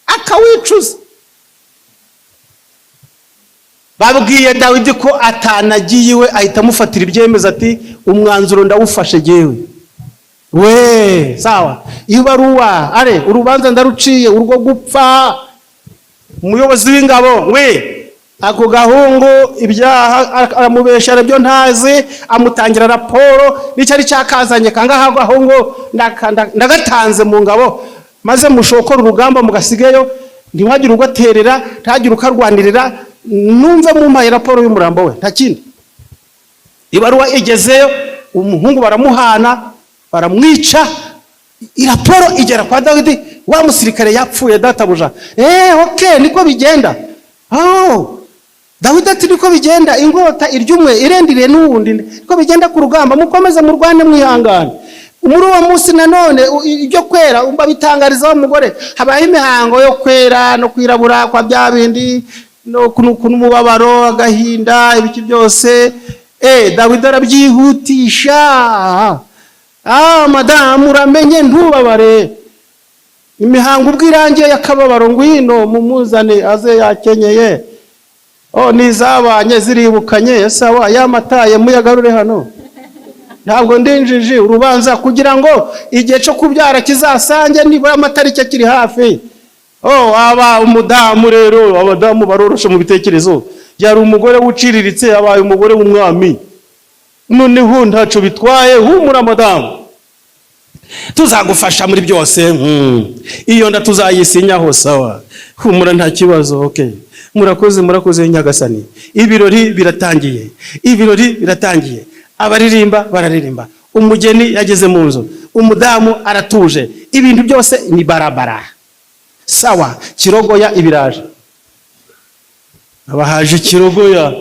akawicuza. Babwiye Dawidi ko atanagiye iwe, ahita amufatira ibyemezo ati umwanzuro ndawufashe jewe. We sawa, ibaruwa are urubanza ndaruciye urwo gupfa. Umuyobozi w'ingabo we, ako gahungu ibyaha aramubesha arabyo ntazi, amutangira raporo n'icyari cyakazanye kangaha gahungu ndagatanze mu ngabo, maze mushokora urugamba mugasigeyo, ntiwagire ugaterera, ntagire ukarwanirira, numve mumpaye raporo y'umurambo we, nta kindi. Ibaruwa igezeyo, umuhungu baramuhana, baramwica, iraporo igera kwa Dawidi, wa musirikare yapfuye databuja. Okay, niko bigenda. Dawidi ati niko bigenda, ingota iryumwe irendire n'uwundi, niko bigenda ku rugamba, mukomeze murwane mwihangane. Muri uwo munsi nanone ibyo kwera umba bitangariza umugore, habaye imihango yo kwera no kwirabura kwa bya bindi, no kunumubabaro, agahinda, ibiki byose. Dawidi arabyihutisha. Madamu uramenye ntubabare, imihango ubwirangiye yakababaro, ngwino mumuzane aze yakenyeye. Nizabanye ziribukanye, sawa, yamataye muyagarure hano. Ntabwo ndinjije urubanza kugira ngo igihe cyo kubyara kizasange nibura amatariki akiri hafi. Aba umudamu rero, abadamu baroroshe mu bitekerezo. Yari umugore wuciriritse, abaye umugore w'umwami. Noneho ntaco bitwaye, humura madamu, tuzagufasha muri byose. Iyo nda tuzayisinyaho, sawa, humura nta kibazo. Okay, murakoze Nyagasani. Ibirori biratangiye, abaririmba bararirimba, umugeni yageze mu nzu, umudamu aratuje, ibintu byose ni barabara, sawa. Kirogoya ibiraje, abahaje kirogoya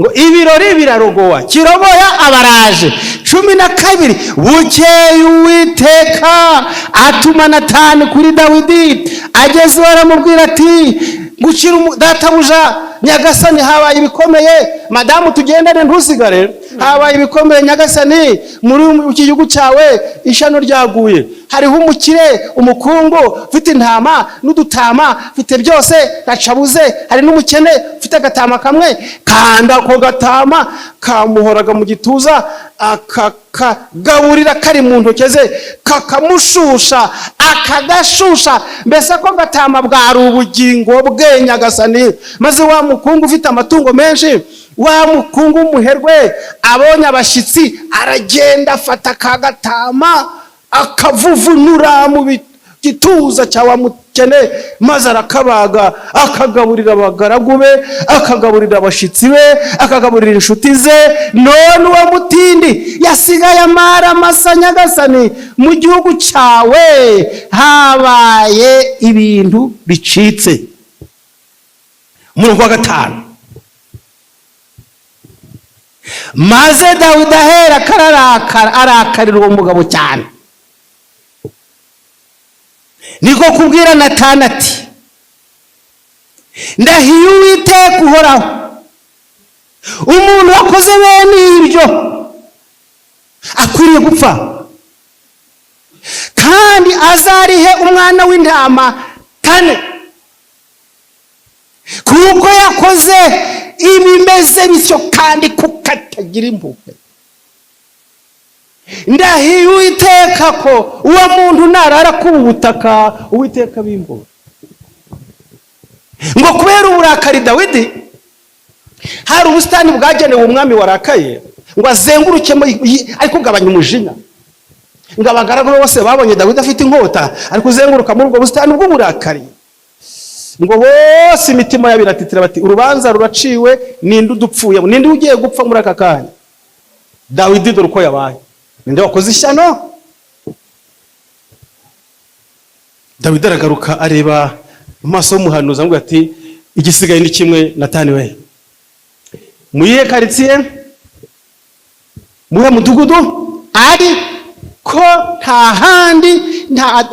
ngo ibirori birarogowa, kirogoya abaraje. 12 bukeye Uwiteka atuma Natani kuri Dawidi, ageze aramubwira ati gukira databuja Nyagasani habaye ibikomeye, madamu tugendane ntusigare. habaye ibikomeye nyagasani muri iki gihugu cyawe, ishano ryaguye, hariho umukire, umukungu ufite intama n'udutama, ufite byose ndacabuze, hari n'umukene ufite agatama kamwe, kanda ako gatama kamuhoraga mu gituza, akagaburira kari mu ntoke ze, kakamushusha, akagashusha, mbese ako gatama bwari ubugingo bwe nyagasani. Maze wa mukungu ufite amatungo menshi, wa mukungu w'umuherwe abonye abashyitsi, aragenda afata akagatama akavuvunura mu gituza cya wa mukene, maze arakabaga, akagaburira abagaragu be, akagaburira abashyitsi be, akagaburira inshuti ze. None uwo mutindi yasigaye amara masa nyagasani, mu gihugu cyawe habaye ibintu bicitse. Umurongo wa 5, maze Dawidi ahera arakarira uwo mugabo cyane, niko kubwira Natani ati, ndahiye Uwiteka uhoraho, umuntu wakoze bene ibyo akwiriye gupfa, kandi azarihe umwana w'intama 4, kuko yakoze ibimeze bityo kandi kuko atagira impuhwe. Ndahiye Uwiteka ko uwo muntu narara kuba ubutaka Uwiteka bimbura. Ngo kubera uburakari Dawidi, hari ubusitani bwagenewe umwami warakaye, ngo azengurukemo ariko ugabanya umujinya. Ngo abagaragu bose babonye Dawidi afite inkota ariko uzenguruka muri ubwo busitani bw'uburakari, ngo bose imitima yabo iratitira bati, urubanza ruraciwe, ninde udupfuye, ninde ugiye gupfa muri aka kanya? Dawidi dore uko yabaye, ninde wakoze ishyano? Dawidi aragaruka areba mu maso y'umuhanuzi avuga ati, igisigaye ni kimwe Natani we, muyihe karitsiye, muhe mudugudu, ariko nta handi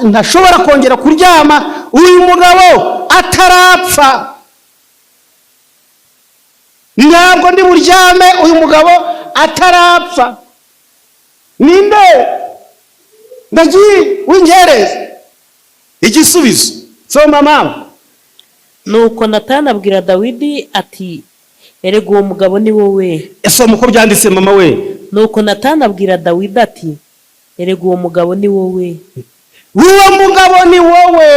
ntashobora kongera kuryama uyu mugabo atarapfa. Ntabwo ndi buryame uyu mugabo atarapfa. Ninde ndagiye wingereza? Igisubizo soma mama. Nuko Natani abwira Dawidi ati, erega uwo mugabo ni wowe. Soma uko byanditse mama we. Nuko Natani abwira Dawidi ati, erega uwo mugabo ni wowe. Uwo mugabo ni wowe.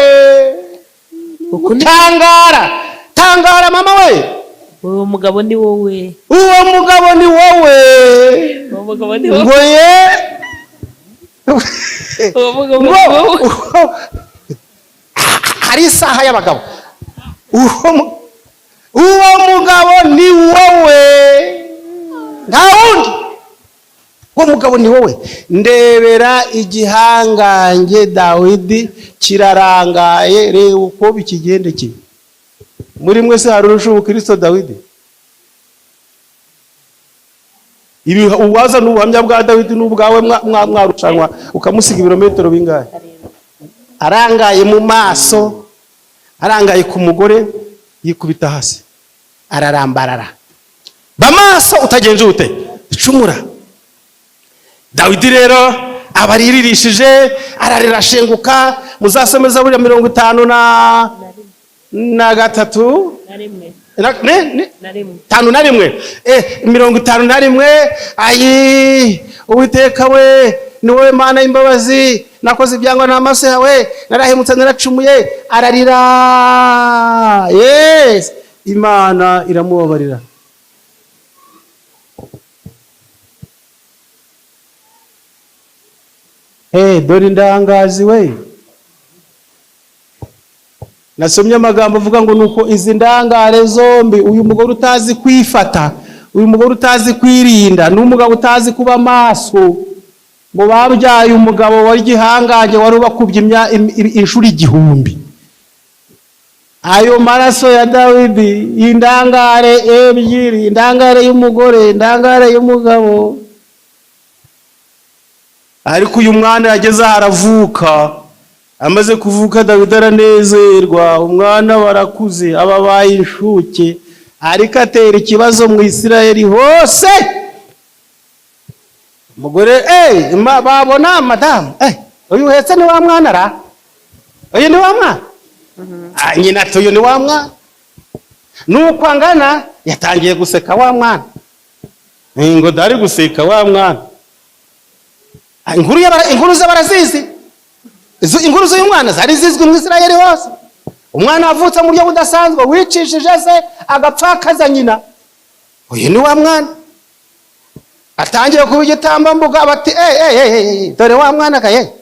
Tangara mama we. Uwo mugabo ni wowe. Uwo mugabo ni wowe. Uwo mugabo ni wowe. Ngoye. Uwo mugabo ni wowe. Hari isaha y'abagabo. Uwo mugabo ni wowe. Nta wundi. Uwo mugabo ni wowe. Ndebera igihangange Dawidi kirarangaye, reba uko bikigendekeye. Muri mwese harusha ubukristo Dawidi. Ibi uwaza n'ubuhamya bwa Dawidi n'ubwawe mwarushanwa ukamusiga ibirometero bingahe? Arangaye mu maso, arangaye ku mugore, yikubita hasi, ararambarara. Bamaso utagenje ute? Icumura. Dawidi rero abariririshije, ararirashenguka. Muzasomeza buri 53 51 ayi Uwiteka we ni wowe Mana y'imbabazi, nakoze ibyangwa n'amaso yawe, narahemutse naracumuye. Ararira. Yes, Imana iramubabarira. Dore indangazi we. Nasomye amagambo avuga ngo nuko izi ndangare zombi, uyu mugore utazi kwifata, uyu mugore utazi kwirinda, n'umugabo utazi kuba maso, ngo babyaye umugabo wari gihangaje wari ubakubye inshuro 1000. Ayo maraso ya Dawidi, indangare ebyiri, indangare y'umugore, indangare y'umugabo. Ariko uyu mwana yageze aravuka. Amaze kuvuka Dawidi aranezerwa, umwana warakuze, ababaye inshuke. Ariko atera ikibazo mu Isirayeli hose. umugore babona madamu uyu uhetse ni wa mwana ra, uyu ni wa mwana, nyina ati uyu ni wa mwana. Nuko angana yatangiye guseka wa mwana, ngo dari guseka wa mwana. Inkuru ze barazizi, inkuru z'uyu mwana zari zizwi mu Isirayeli hose. Umwana avutse mu buryo budasanzwe, wicishije se agapfakaza nyina, uyu ni wa mwana. Atangiye kuba igitambambuga bati dore wa mwana kaye,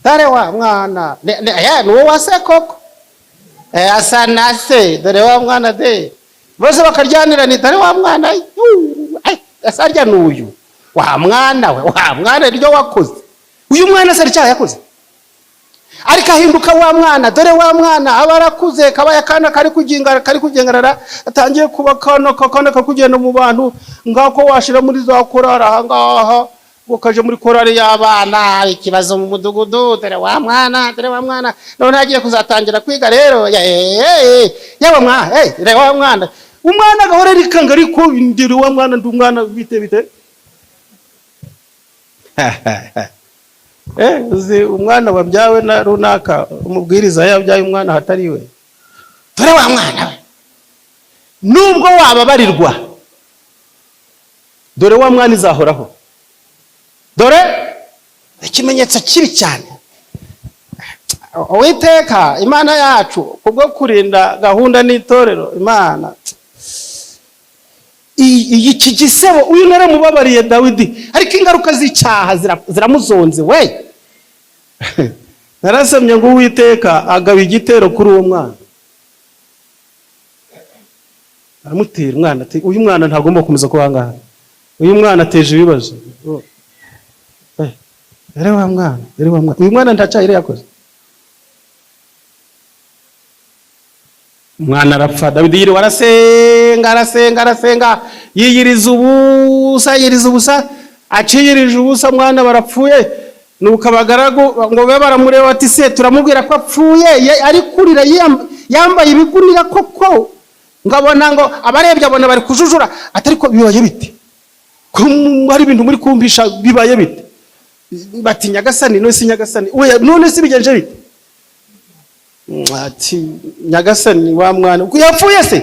dore wa mwana ni wowe wase koko, asa na se, dore wa mwana de. Bose bakaryanira ni dore wa mwana, asa arya n'uyu, wa mwana we, wa mwana ryo wakoze. Uyu mwana se icyaha yakoze, ariko ahinduka wa mwana. Dore wa mwana aba arakuze, kaba yakana kari kugengarara, atangiye kuba kana kakugenda mu bantu ngako washira muri za korari ahangaha, ukaje muri korari y'abana, ikibazo mu mudugudu. Dore wa mwana, dore wa mwana. None agiye kuzatangira kwiga rero, yaba mwana, dore wa mwana. Umwana gahora rikanga ariko ndiri wa mwana, ndi umwana bite uzi umwana wabyawe na runaka, umubwiriza yabyaye umwana hatari we. Dore wa mwana we, nubwo wababarirwa, dore wa mwana izahoraho. Dore ikimenyetso kibi cyane. Uwiteka Imana yacu kubwo kurinda gahunda n'itorero Imana, iki gisebo uyu naramubabariye Dawidi, ariko ingaruka z'icyaha ziramuzonze we. Narasomye ngo Uwiteka agaba igitero kuri uwo mwana, aramutera umwana ati uyu mwana ntagomba gukomeza kuba ngaha, uyu mwana ateje ibibazo. Dore wa mwana, uyu mwana ntacyaha yakoze. Umwana arapfa. Dawidi yiriwe arasenga yiyiriza ubusa, aciyirije ubusa, mwana barapfuye. Nuko abagaragu ngo be baramureba ati se turamubwira ko apfuye, ari kurira yambaye ibigunira koko. Ngabona ngo abarebye abona bari kujujura, atariko bibaye bite ko hari ibintu muri kumvisha, bibaye bite? Bati Nyagasani, no si Nyagasani, oya none si bigenje bite? Ati Nyagasani wa mwana ko yapfuye se,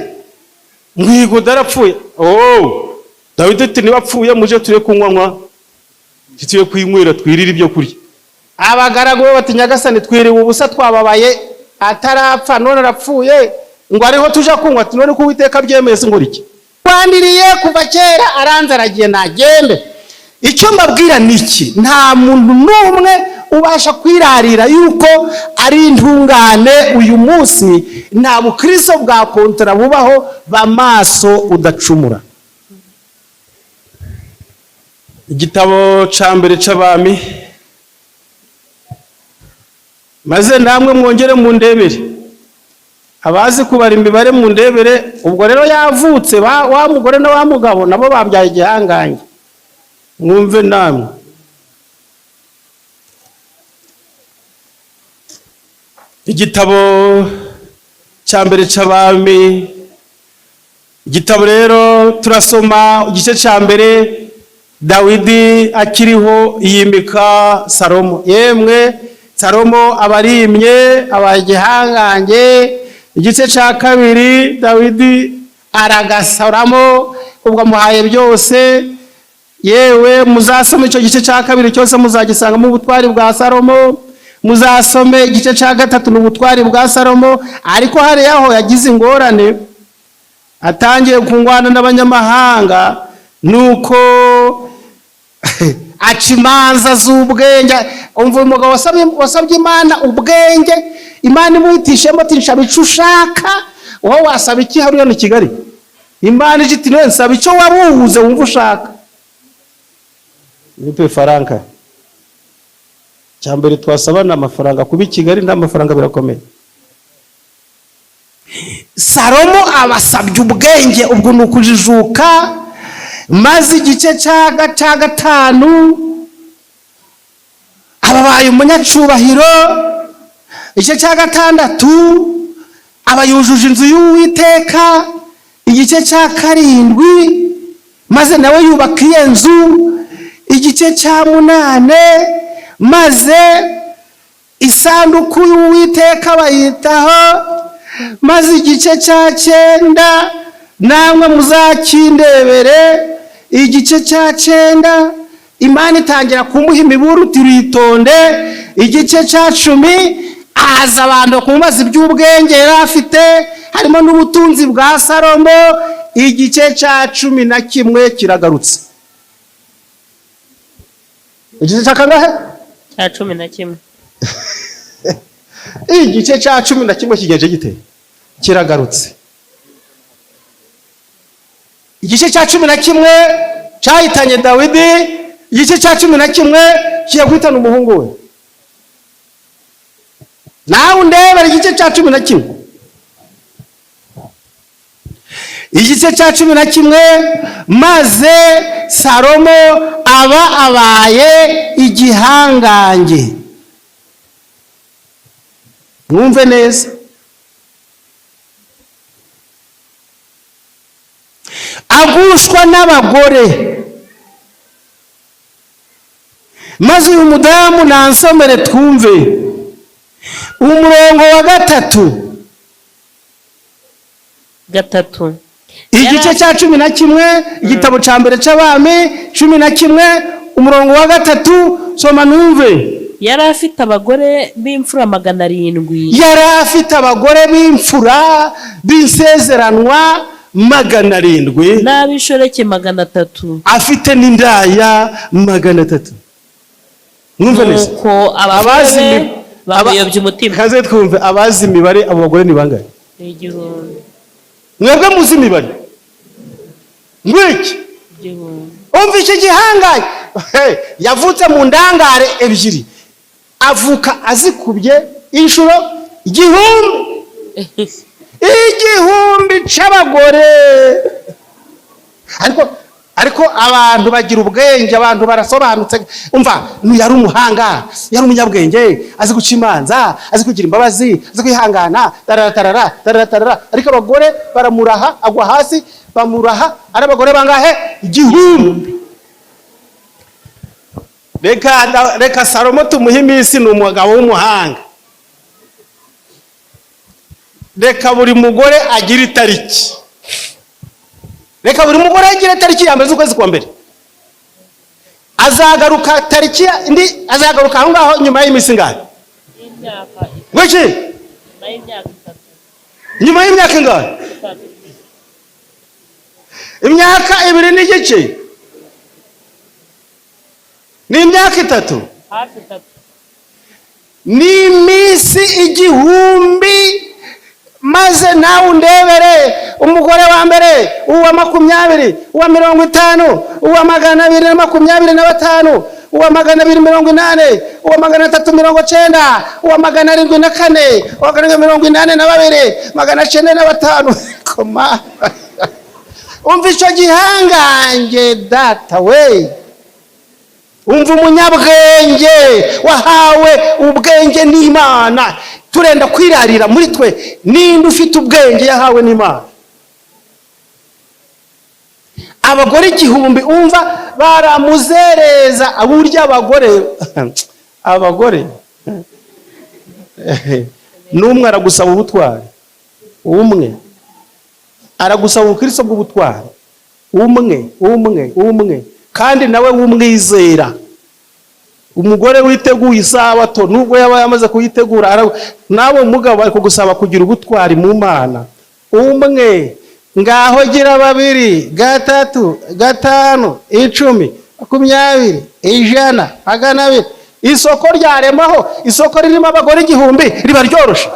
ngwigo darapfuye. Dawidi ati nibapfuye muje ture kunywa, tuye kwinywera twirira ibyo kurya. Abagaragu bati Nyagasani twiriwe ubusa, twababaye atarapfa none arapfuye, ngo ariho tuja kunywa. None ko Uwiteka byemeze ngo iki kwandiriye kuva kera, aranze aragiye nagende. Icyo mbabwira niki, nta muntu n'umwe ubasha kwirarira yuko ari intungane uyu munsi. Nta bukristo bwa kontra bubaho bamaso udacumura. Igitabo ca mbere c'Abami, maze namwe mwongere mu ndebere, abazi kubara imibare mu ndebere. Ubwo rero yavutse wa mugore na wa mugabo nabo babyaye igihangange, mwumve namwe. Igitabo ca mbere c'Abami, igitabo rero turasoma igice ca mbere. Dawidi akiriho yimika Salomo. Yemwe Salomo abarimye abagihangange. Igice ca kabiri Dawidi aragasoramo, ubwo muhaye byose. Yewe muzasome icyo gice ca kabiri cyose, muzagisanga mu butwari bwa Salomo. Muzasome igice ca gatatu n'ubutwari bwa Salomo. Ariko hari yaho yagize ingorane, atangiye kungwana n'abanyamahanga, nuko aca imanza z'ubwenge. Umva umugabo wasabye Imana ubwenge, Imana imuhitishemo ati nsaba icyo ushaka. Wowe wasaba iki hariya ni Kigali? Imana iti none nsaba icyo wabuze wumva ushaka. Nipe faranga cyambere twasabana amafaranga, kuba Kigali nta mafaranga birakomeye. Salomo abasabye ubwenge, ubwo nukujijuka. Maze igice ca gatanu ababaye umunyacubahiro. Igice ca gatandatu abayujuje inzu y'Uwiteka. Igice ca karindwi maze nawe yubaka iyo nzu. igice cya 8 maze isanduku y'Uwiteka bayitaho, maze igice cya 9 namwe muzakindebere. Igice cya 9 Imana itangira kumuha imiburo turitonde. Igice cya 10 aza abantu kumubaza iby'ubwenge yari afite, harimo n'ubutunzi bwa Salomo. Igice cya 11 kiragarutse. Igice cya kangahe? Cya 11. Igice cya 11 kigenje gite? Kiragarutse. Igice cya 11 cyahitanye Dawidi. Igice cya 11 kigiye guhitana umuhungu we. Nawe ndebera igice cya 11. Igice cya 11 maze Salomo aba abaye igihangange. Mwumve neza. Agushwa n'abagore. Maze uyu mudamu nansomere twumve. Umurongo wa 3. Igice cya 11 igitabo cya mbere cy'Abami 11 umurongo wa 3. Soma numve. Yari afite abagore b'imfura 700. Yari afite abagore b'imfura b'insezeranwa 700 n'ab'inshoreke 300. afite n'indaya 300. Mwumve neza. Nuko abagore babayobye umutima. Kaze twumve abazi imibare abo bagore ni bangahe? 1000. Mwebwe muzi imibare? Ngwiki? 1000. Umva iki gihangaye. Yavutse mu ndangare 2. Avuka azikubye inshuro 1000. 1000 c'abagore. Ariko abantu bagira ubwenge, abantu barasobanutse. Umva, yari umuhanga, yari umunyabwenge, azi guca imanza, azi kugira imbabazi, azi kwihangana, tarara. Ariko abagore baramuraha, agwa hasi, bamuraha. Ari abagore bangahe? 1000. Reka Salomo tumuhe iminsi, ni umugabo w'umuhanga. Reka buri mugore agira itariki. Reka buri mugore agira tariki ya mbere z'ukwezi kwa mbere. Azagaruka tariki indi, azagaruka aho ngaho nyuma y'iminsi ngahe? Ngwiki? Nyuma y'imyaka ingahe? Imyaka 2 n'igice. Ni imyaka 3. Hafi 3. Ni iminsi 1000. Maze nawe undebere umugore wa mbere, uwa 20, uwa 50, uwa 225, uwa 280, uwa 390, uwa 704, uwa 782, 905. Koma. Umva icyo gihangange data we. Umva umunyabwenge wahawe ubwenge n'Imana. Turenda kwirarira muri twe, ninde ufite ubwenge yahawe n'Imana? Abagore 1000 umva baramuzereza. Aburya abagore n'umwe aragusaba ubutwari. Umwe aragusaba ubukristo bw'ubutwari. Umwe kandi nawe wumwizera. Umugore witeguye isabato nubwo yaba yamaze kuyitegura, nawe umugabo ari kugusaba kugira ubutwari mu Mana. Umwe ngaho gira 2, 3, 5, 10, 20, 100, 200. Isoko ryaremaho, isoko ririmo abagore 1000 riba ryoroshe.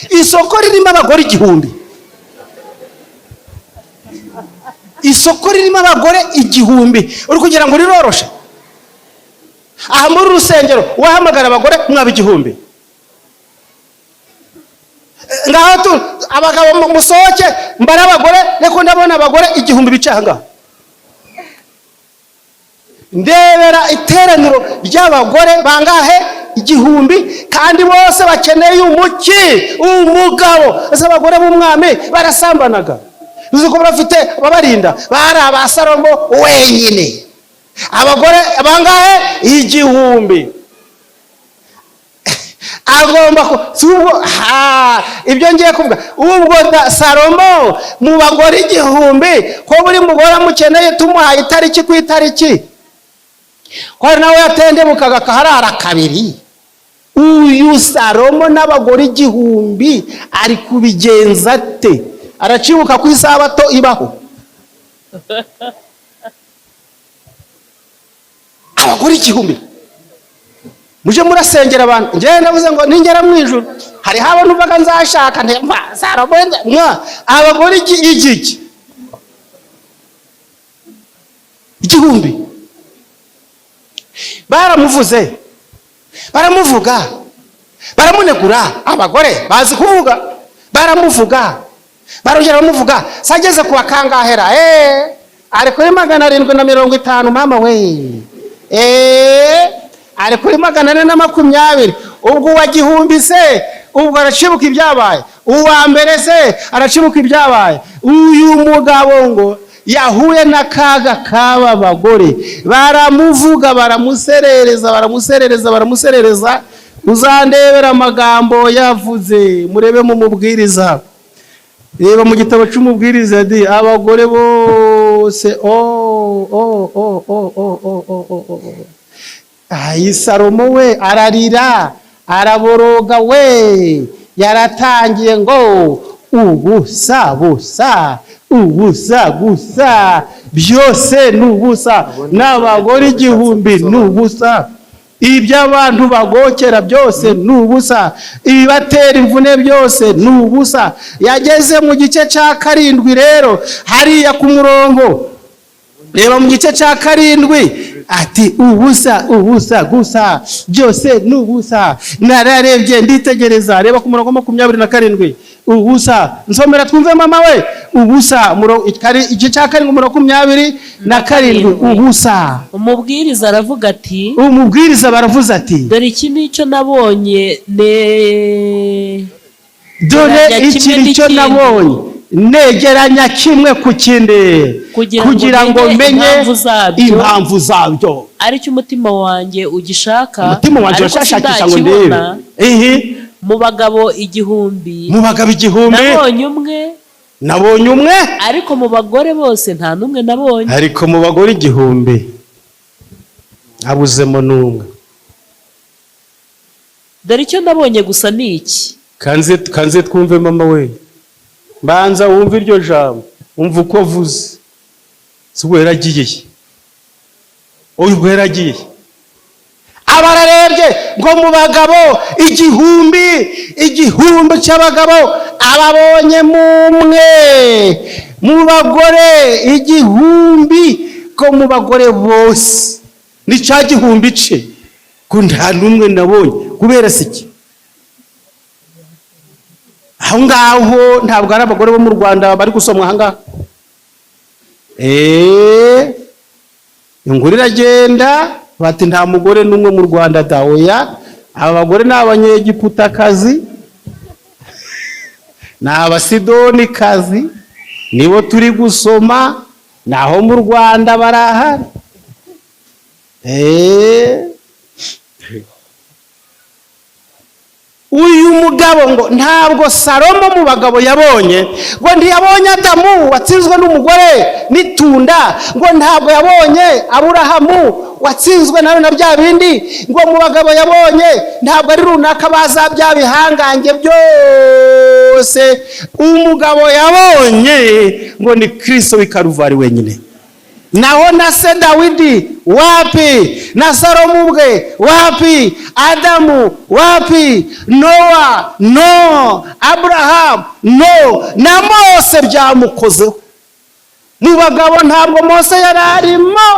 Isoko ririmo abagore 1000. Isoko ririmo abagore 1000 uri kugira ngo riroroshe. Aha muri rusengero wahamagara abagore mwaba 1000. Ngaho tu abagabo musohoke mbara abagore, reko ndabona abagore 1000 bicanga. Ndebera iteraniro ry'abagore bangahe? 1000, kandi bose bakeneye umugabo. Ese abagore b'umwami barasambanaga. uzi ko bafite ababarinda, bari aba Salomo wenyine, abagore bangahe? 1000. Agomba ibyo ngiye kuvuga. Ubwo Salomo mu bagore 1000, ko buri mugore amukeneye tumuhaye itariki ku itariki, ko nawe yatendebukaga kaharara kabiri. Uyu Salomo n'abagore 1000 ari kubigenza ate? Aracibuka ku isabato ibaho? Abagore 1000 muje murasengera abantu. Nje ndavuze ngo ningera mu ijuru hari haba nuvaga nzashaka ntemba Salomo abagore 1000 baramuvuze, baramuvuga, baramunegura. Abagore bazi kuvuga, baramuvuga, barongera bamuvuga. Sageze ku bakangahera ari kuri 750 mama we, ari kuri 420. ubwo wa 1000 se ubwo aracibuka ibyabaye, uwa mbere se aracibuka ibyabaye. Uyu mugabo ngo yahuye n'akaga k'aba bagore, baramuvuga, baramuserereza. Uzandebera amagambo yavuze, murebe mu mubwiriza, reba mu gitabo cy'umubwiriza, abagore bose Salomo we ararira, araboroga we, yaratangiye ngo ubusa gusa, byose nubusa, n'abagore 1000 nubusa, iby'abantu bagokera byose nubusa, ibibatera imvune byose nubusa. Yageze mu gice cya 7 rero hariya ku murongo, reba mu gice cya 7 ati ubusa gusa, byose nubusa. Nararebye nditegereza, reba ku murongo 27, ubusa. Nsomera twumve mama we, ubusa. Igice cya 7 umurongo 27, ubusa. Umubwiriza aravuga ati, umubwiriza baravuze ati, dore iki nicyo nabonye, dore iki nicyo nabonye, negeranya kimwe ku kindi kugira ngo menye impamvu zabyo. Aricyo umutima wanjye ugishaka, umutima wanjye urashakisha ngo ndebe. Mu bagabo 1000, nabonye umwe, ariko mu bagore bose nta numwe nabonye. Ariko mu bagore 1000 abuzemo n'umwe. Dore icyo nabonye gusa ni iki. Kanze twumve mama we, banza wumve iryo jambo, umva uko vuze. Sugweragiye ubwo yaragiye, abararebye ngo mu bagabo 1000 cy'abagabo ababonye mumwe, mu bagore 1000 ko mu bagore bose ni cya 1000 ce ko nta numwe nabonye. Kubera siki aho ngaho ntabwo ari abagore bo mu Rwanda bari gusomwa aha ngaha. Inguri iragenda bati nta mugore n'umwe mu Rwanda daoya, aba bagore ni abanyegiputakazi, ni abasidonikazi, nibo turi gusoma, naho mu Rwanda barahari. Uyu mugabo ngo ntabwo Salomo mu bagabo yabonye, ngo ntiyabonye Adamu watsinzwe n'umugore n'itunda, ngo ntabwo yabonye Aburahamu watsinzwe nawe na bya bindi, ngo mu bagabo yabonye ntabwo ari runaka baza bya bihangange byose. Umugabo yabonye ngo ni Kristo w'i Karuvari wenyine. Naho na se Dawidi wapi, na Salomo ubwe wapi, Adamu wapi, Nowa no, Abraham no, na Mose byamukozeho. Mu bagabo ntabwo Mose yararimo.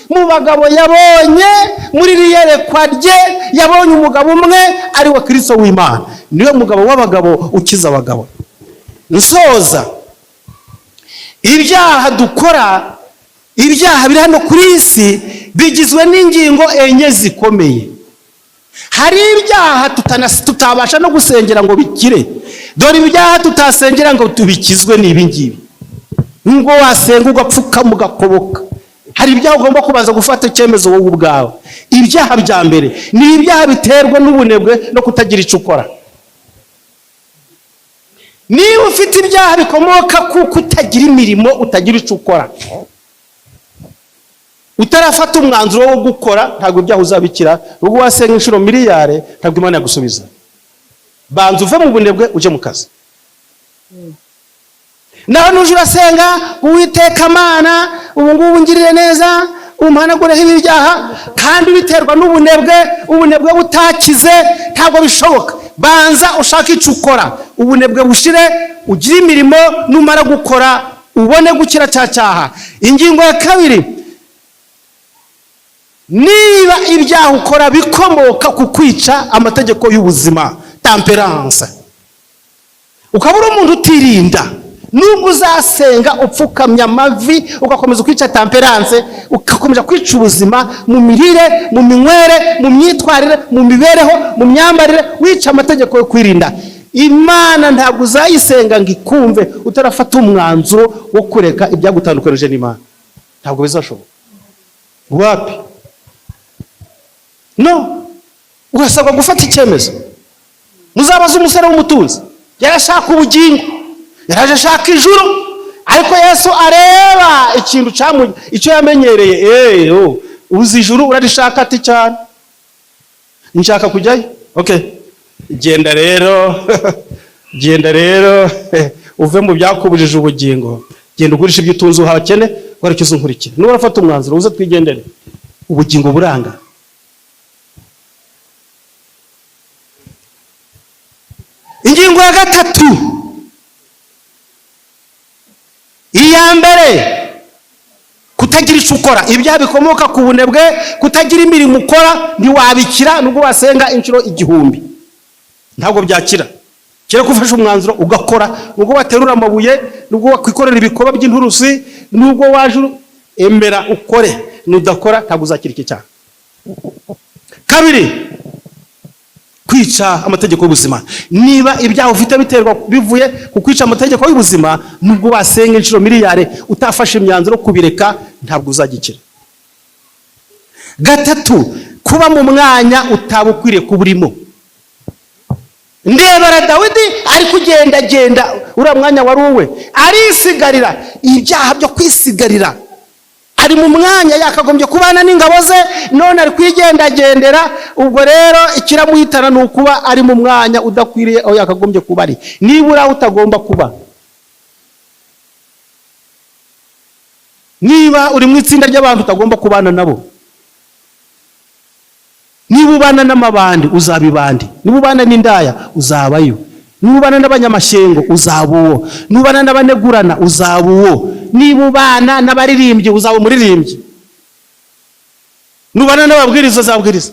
Mu bagabo yabonye muri riyerekwa rye, yabonye umugabo umwe ari wa Kristo w'Imana, niwe mugabo w'abagabo ukiza abagabo. Nsoza, ibyaha dukora, ibyaha biri hano kuri isi bigizwe n'ingingo enye zikomeye. Hari ibyaha tutabasha no gusengera ngo bikire. Dore ibyaha tutasengera ngo tubikizwe n'ibi ngibi. nubwo wasenga ugapfukama ugakoboka, hari ibyaha ugomba kubanza gufata icyemezo wowe ubwawe. Ibyaha bya mbere ni ibyaha biterwa n'ubunebwe no kutagira icyo ukora. Niba ufite ibyaha bikomoka ku kutagira imirimo, utagira icyo ukora, utarafata umwanzuro wo gukora, ntabwo ibyaha uzabikira. Ubwo wasenga inshuro miliyari ntabwo Imana yagusubiza. Banza uve mu bunebwe uje mu kazi. Naho nuje urasenga Uwiteka Mana, ubu ngubu ngirire neza, umpanagureho ibyaha, kandi biterwa n'ubunebwe, ubunebwe butakize ntabwo bishoboka. Banza ushaka icyo ukora, ubunebwe bushire, ugire imirimo, numara gukora ubone gukira cya cyaha. Ingingo ya kabiri, niba ibyaha ukora bikomoka ku kwica amategeko y'ubuzima, temperance, ukabura umuntu utirinda, nubwo uzasenga upfukamya amavi ugakomeza kwica temperance, ugakomeza kwica ubuzima mu mirire, mu minywere, mu myitwarire, mu mibereho, mu myambarire, wica amategeko yo kwirinda, Imana ntabwo uzayisenga ngo ikumve utarafata umwanzuro wo kureka ibyagutandukanije n'Imana. Ntabwo bizashoboka. Wapi? No, urasabwa gufata icyemezo. Muzabaza umusore w'umutunzi, yarashaka ubugingo, yaraje ashaka ijuru, ariko Yesu areba ikintu icyo yamenyereye. Uzi ijuru urarishaka ati cyane, nshaka kujyayo. Okay, genda rero genda rero uve mu byakubujije ubugingo, genda ugurisha ibyo utunze uhakene, wari cyo uzunkurikira. Nuba urafata umwanzuro uze twigendere, ubugingo buranga. Ingingo ya gatatu, iya mbere, kutagira icyo ukora. Ibyaha bikomoka ku bunebwe, kutagira imirimo ukora, ntiwabikira nubwo wasenga inshuro 1000, ntabwo byakira. Kera kufasha umwanzuro ugakora, nubwo waterura amabuye, nubwo wakwikorera ibikoba by'inturusi, nubwo waje emera ukore, nudakora ntabwo uzakira iki cyaha. Kabiri, kwica amategeko y'ubuzima. Niba ibyaha ufite biterwa bivuye ku kwica amategeko y'ubuzima, nubwo wasenga inshuro miliyari utafashe imyanzuro kubireka, ntabwo uzagikira. Gatatu, kuba mu mwanya utabukwiriye kuburimo. Ndebara Dawidi ari kugendagenda, uriya mwanya wari uwe, arisigarira ibyaha byo kwisigarira. Ari mu mwanya yakagombye kubana n'ingabo ze, none ari kwigendagendera. Ubwo rero ikiramuhitana ni ukuba ari mu mwanya udakwiriye aho yakagombye kuba ari. Nibura utagomba kuba, niba uri mu itsinda ry'abantu utagomba kubana nabo, niba ubana n'amabandi uzabibandi, niba ubana n'indaya uzabayo, niba ubana n'abanyamashyengo uzaba uwo, niba ubana n'abanegurana uzaba uwo, niba ubana n'abaririmbyi uzaba umuririmbyi, niba ubana n'ababwiriza uzabwiriza.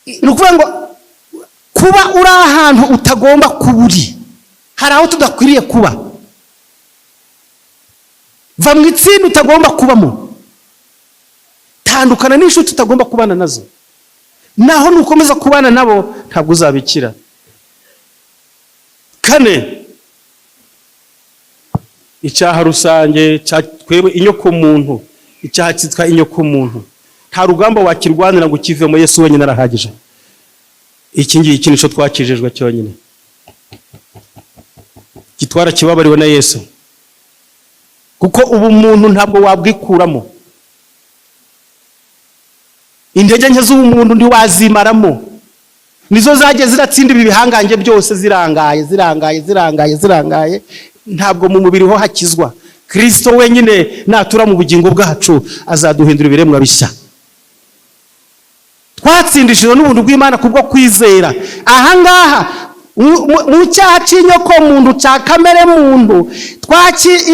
Ni ukuvuga ngo kuba uri ahantu utagomba kuba uri, hari aho tudakwiriye kuba. Va mu itsinda utagomba kubamo, tandukana n'inshuti utagomba kubana nazo, naho nukomeza kubana nabo ntabwo uzabikira. Kane, icyaha rusange twebwe inyoko muntu, icyaha cyitwa inyoko muntu. Nta rugamba wakirwanira ngo ukivemo, Yesu wenyine arahagije. Iki ngiki nico twakijejwe cyonyine, gitwara kibabariwe na Yesu, kuko ubu muntu ntabwo wabwikuramo. Intege nke z'umuntu ntiwazimaramo, nizo zagiye ziratsinda ibi bihangange byose, zirangaye. Ntabwo mu mubiri ho hakizwa. Kristo wenyine natura mu bugingo bwacu azaduhindura ibiremwa bishya. Twatsindishijwe n'ubuntu bw'Imana kubwo kwizera. Ahangaha mu cyaha cy'inyoko muntu cya kamere muntu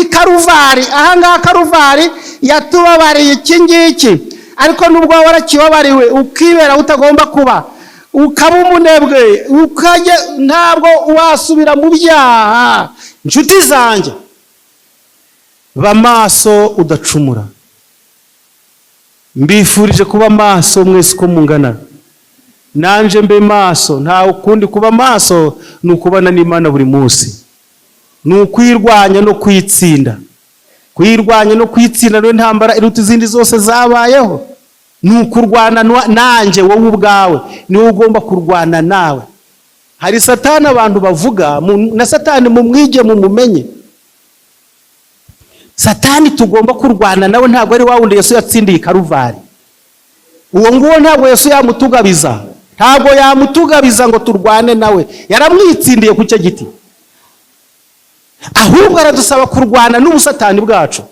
ikaruvari, ahangaha Karuvari yatubabariye iki ngiki. Ariko nubwo warakibabariwe ukibera utagomba kuba, ukaba umunebwe, ntabwo wasubira mu byaha. Inshuti zanjye, ba maso udacumura. Mbifurije kuba maso mwese uko mungana. Nanje mbe maso, nta ukundi kuba maso ni ukubana n'Imana buri munsi. ni ukwirwanya no kwitsinda. Kwirwanya no kwitsinda niyo ntambara iruta izindi zose zabayeho. Ni ukurwana nanjye wowe ubwawe, niwe ugomba kurwana nawe. Hari Satani abantu bavuga, na Satani mumwige mumumenye. Satani tugomba kurwana nawe ntabwo ari wawundi Yesu yatsindiye i Karuvari. Uwo nguwo ntabwo Yesu yamutugabiza, ntabwo yamutugabiza ngo turwane nawe, yaramwitsindiye ku cyo giti. Ahubwo aradusaba kurwana n'ubusatani bwacu.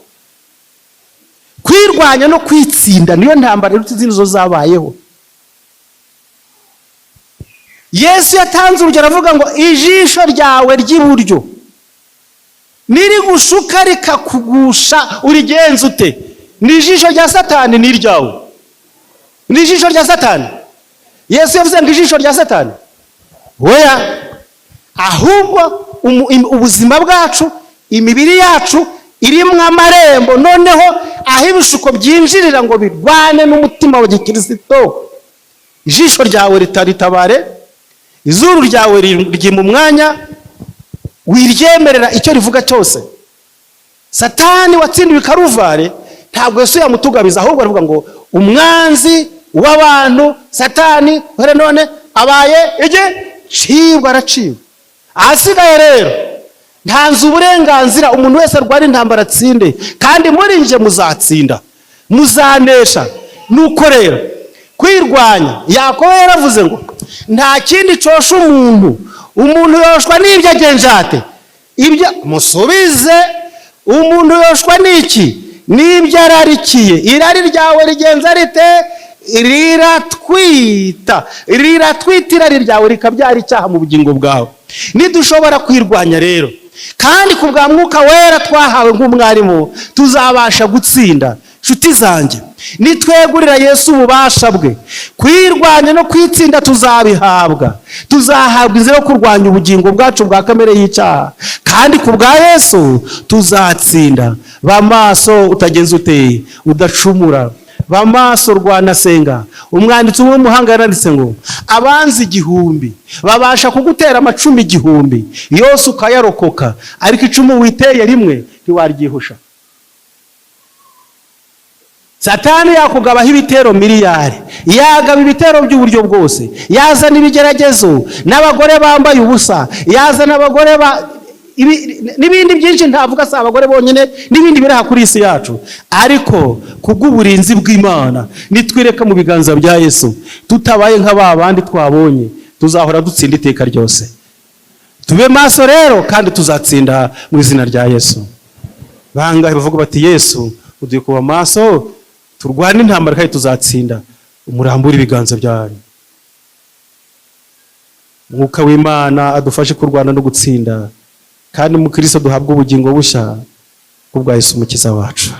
Kwirwanya no kwitsinda niyo ntambara iruta izindi zo zabayeho. Yesu yatanze urugero avuga ngo ijisho ryawe ry'iburyo nirigushuka rikakugusha urigenza ute? Ni ijisho rya Satani ni iryawe? Ni ijisho rya Satani? Yesu yavuze ngo ijisho rya Satani? Oya, ahubwo ubuzima bwacu, imibiri yacu irimwo amarembo, noneho aho ibishuko byinjirira ngo birwane n'umutima wa gikristo. Ijisho ryawe ritaritabare, izuru ryawe riri mu mwanya, wiryemerera icyo rivuga cyose. Satani watsindiwe i Karuvari ntabwo Yesu yamutugabiza, ahubwo aravuga ngo umwanzi w'abantu Satani hore none abaye cibwa araciwe. Ahasigaye rero ntanze uburenganzira umuntu wese arwara intambara atsinde, kandi muri nje muzatsinda, muzanesha. Nuko rero kwirwanya, Yakobo yaravuze ngo nta kindi cosha umuntu yoshwa n'ibyo agenjate. Ibyo musubize, umuntu yoshwa n'iki? N'ibyo ararikiye. Irari ryawe rigenza rite? Riratwita irari ryawe rikabyara icyaha mu bugingo bwawe. Nidushobora kwirwanya rero, kandi ku bwa Mwuka Wera twahawe nk'umwarimu, tuzabasha gutsinda. Nshuti zanjye, nitwegurira Yesu ububasha bwe, kwirwanya no kwitsinda tuzabihabwa. Tuzahabwa inzira yo kurwanya ubugingo bwacu bwa kamere y'icyaha, kandi ku bwa Yesu tuzatsinda. Bamaso utagenza uteye udacumura, bamaso rwanasenga. Umwanditsi w'umuhanga yaranditse ngo abanzi 1000 babasha kugutera amacumi 1000 yose ukayarokoka, ariko icumu witeye rimwe ntiwaryihusha. Satani yakugabaho ibitero miliyari, yagaba ibitero by'uburyo bwose, yazana ibigeragezo n'abagore bambaye ubusa, yazana abagore n'ibindi byinshi ntavuga si abagore bonyine, n'ibindi biri kuri isi yacu. Ariko kubw'uburinzi bw'Imana nitwireka mu biganza bya Yesu, tutabaye nk'abandi twabonye, tuzahora dutsinda iteka ryose. Tube maso rero kandi tuzatsinda mu izina rya Yesu. Bangahe bavuga bati Yesu uduye kuba maso, turwane intambara kandi tuzatsinda. Umurambura ibiganza byanyu. Mwuka w'Imana adufashe kurwana no gutsinda, kandi mu Kristo duhabwa ubugingo bushya kubwa Yesu umukiza wacu.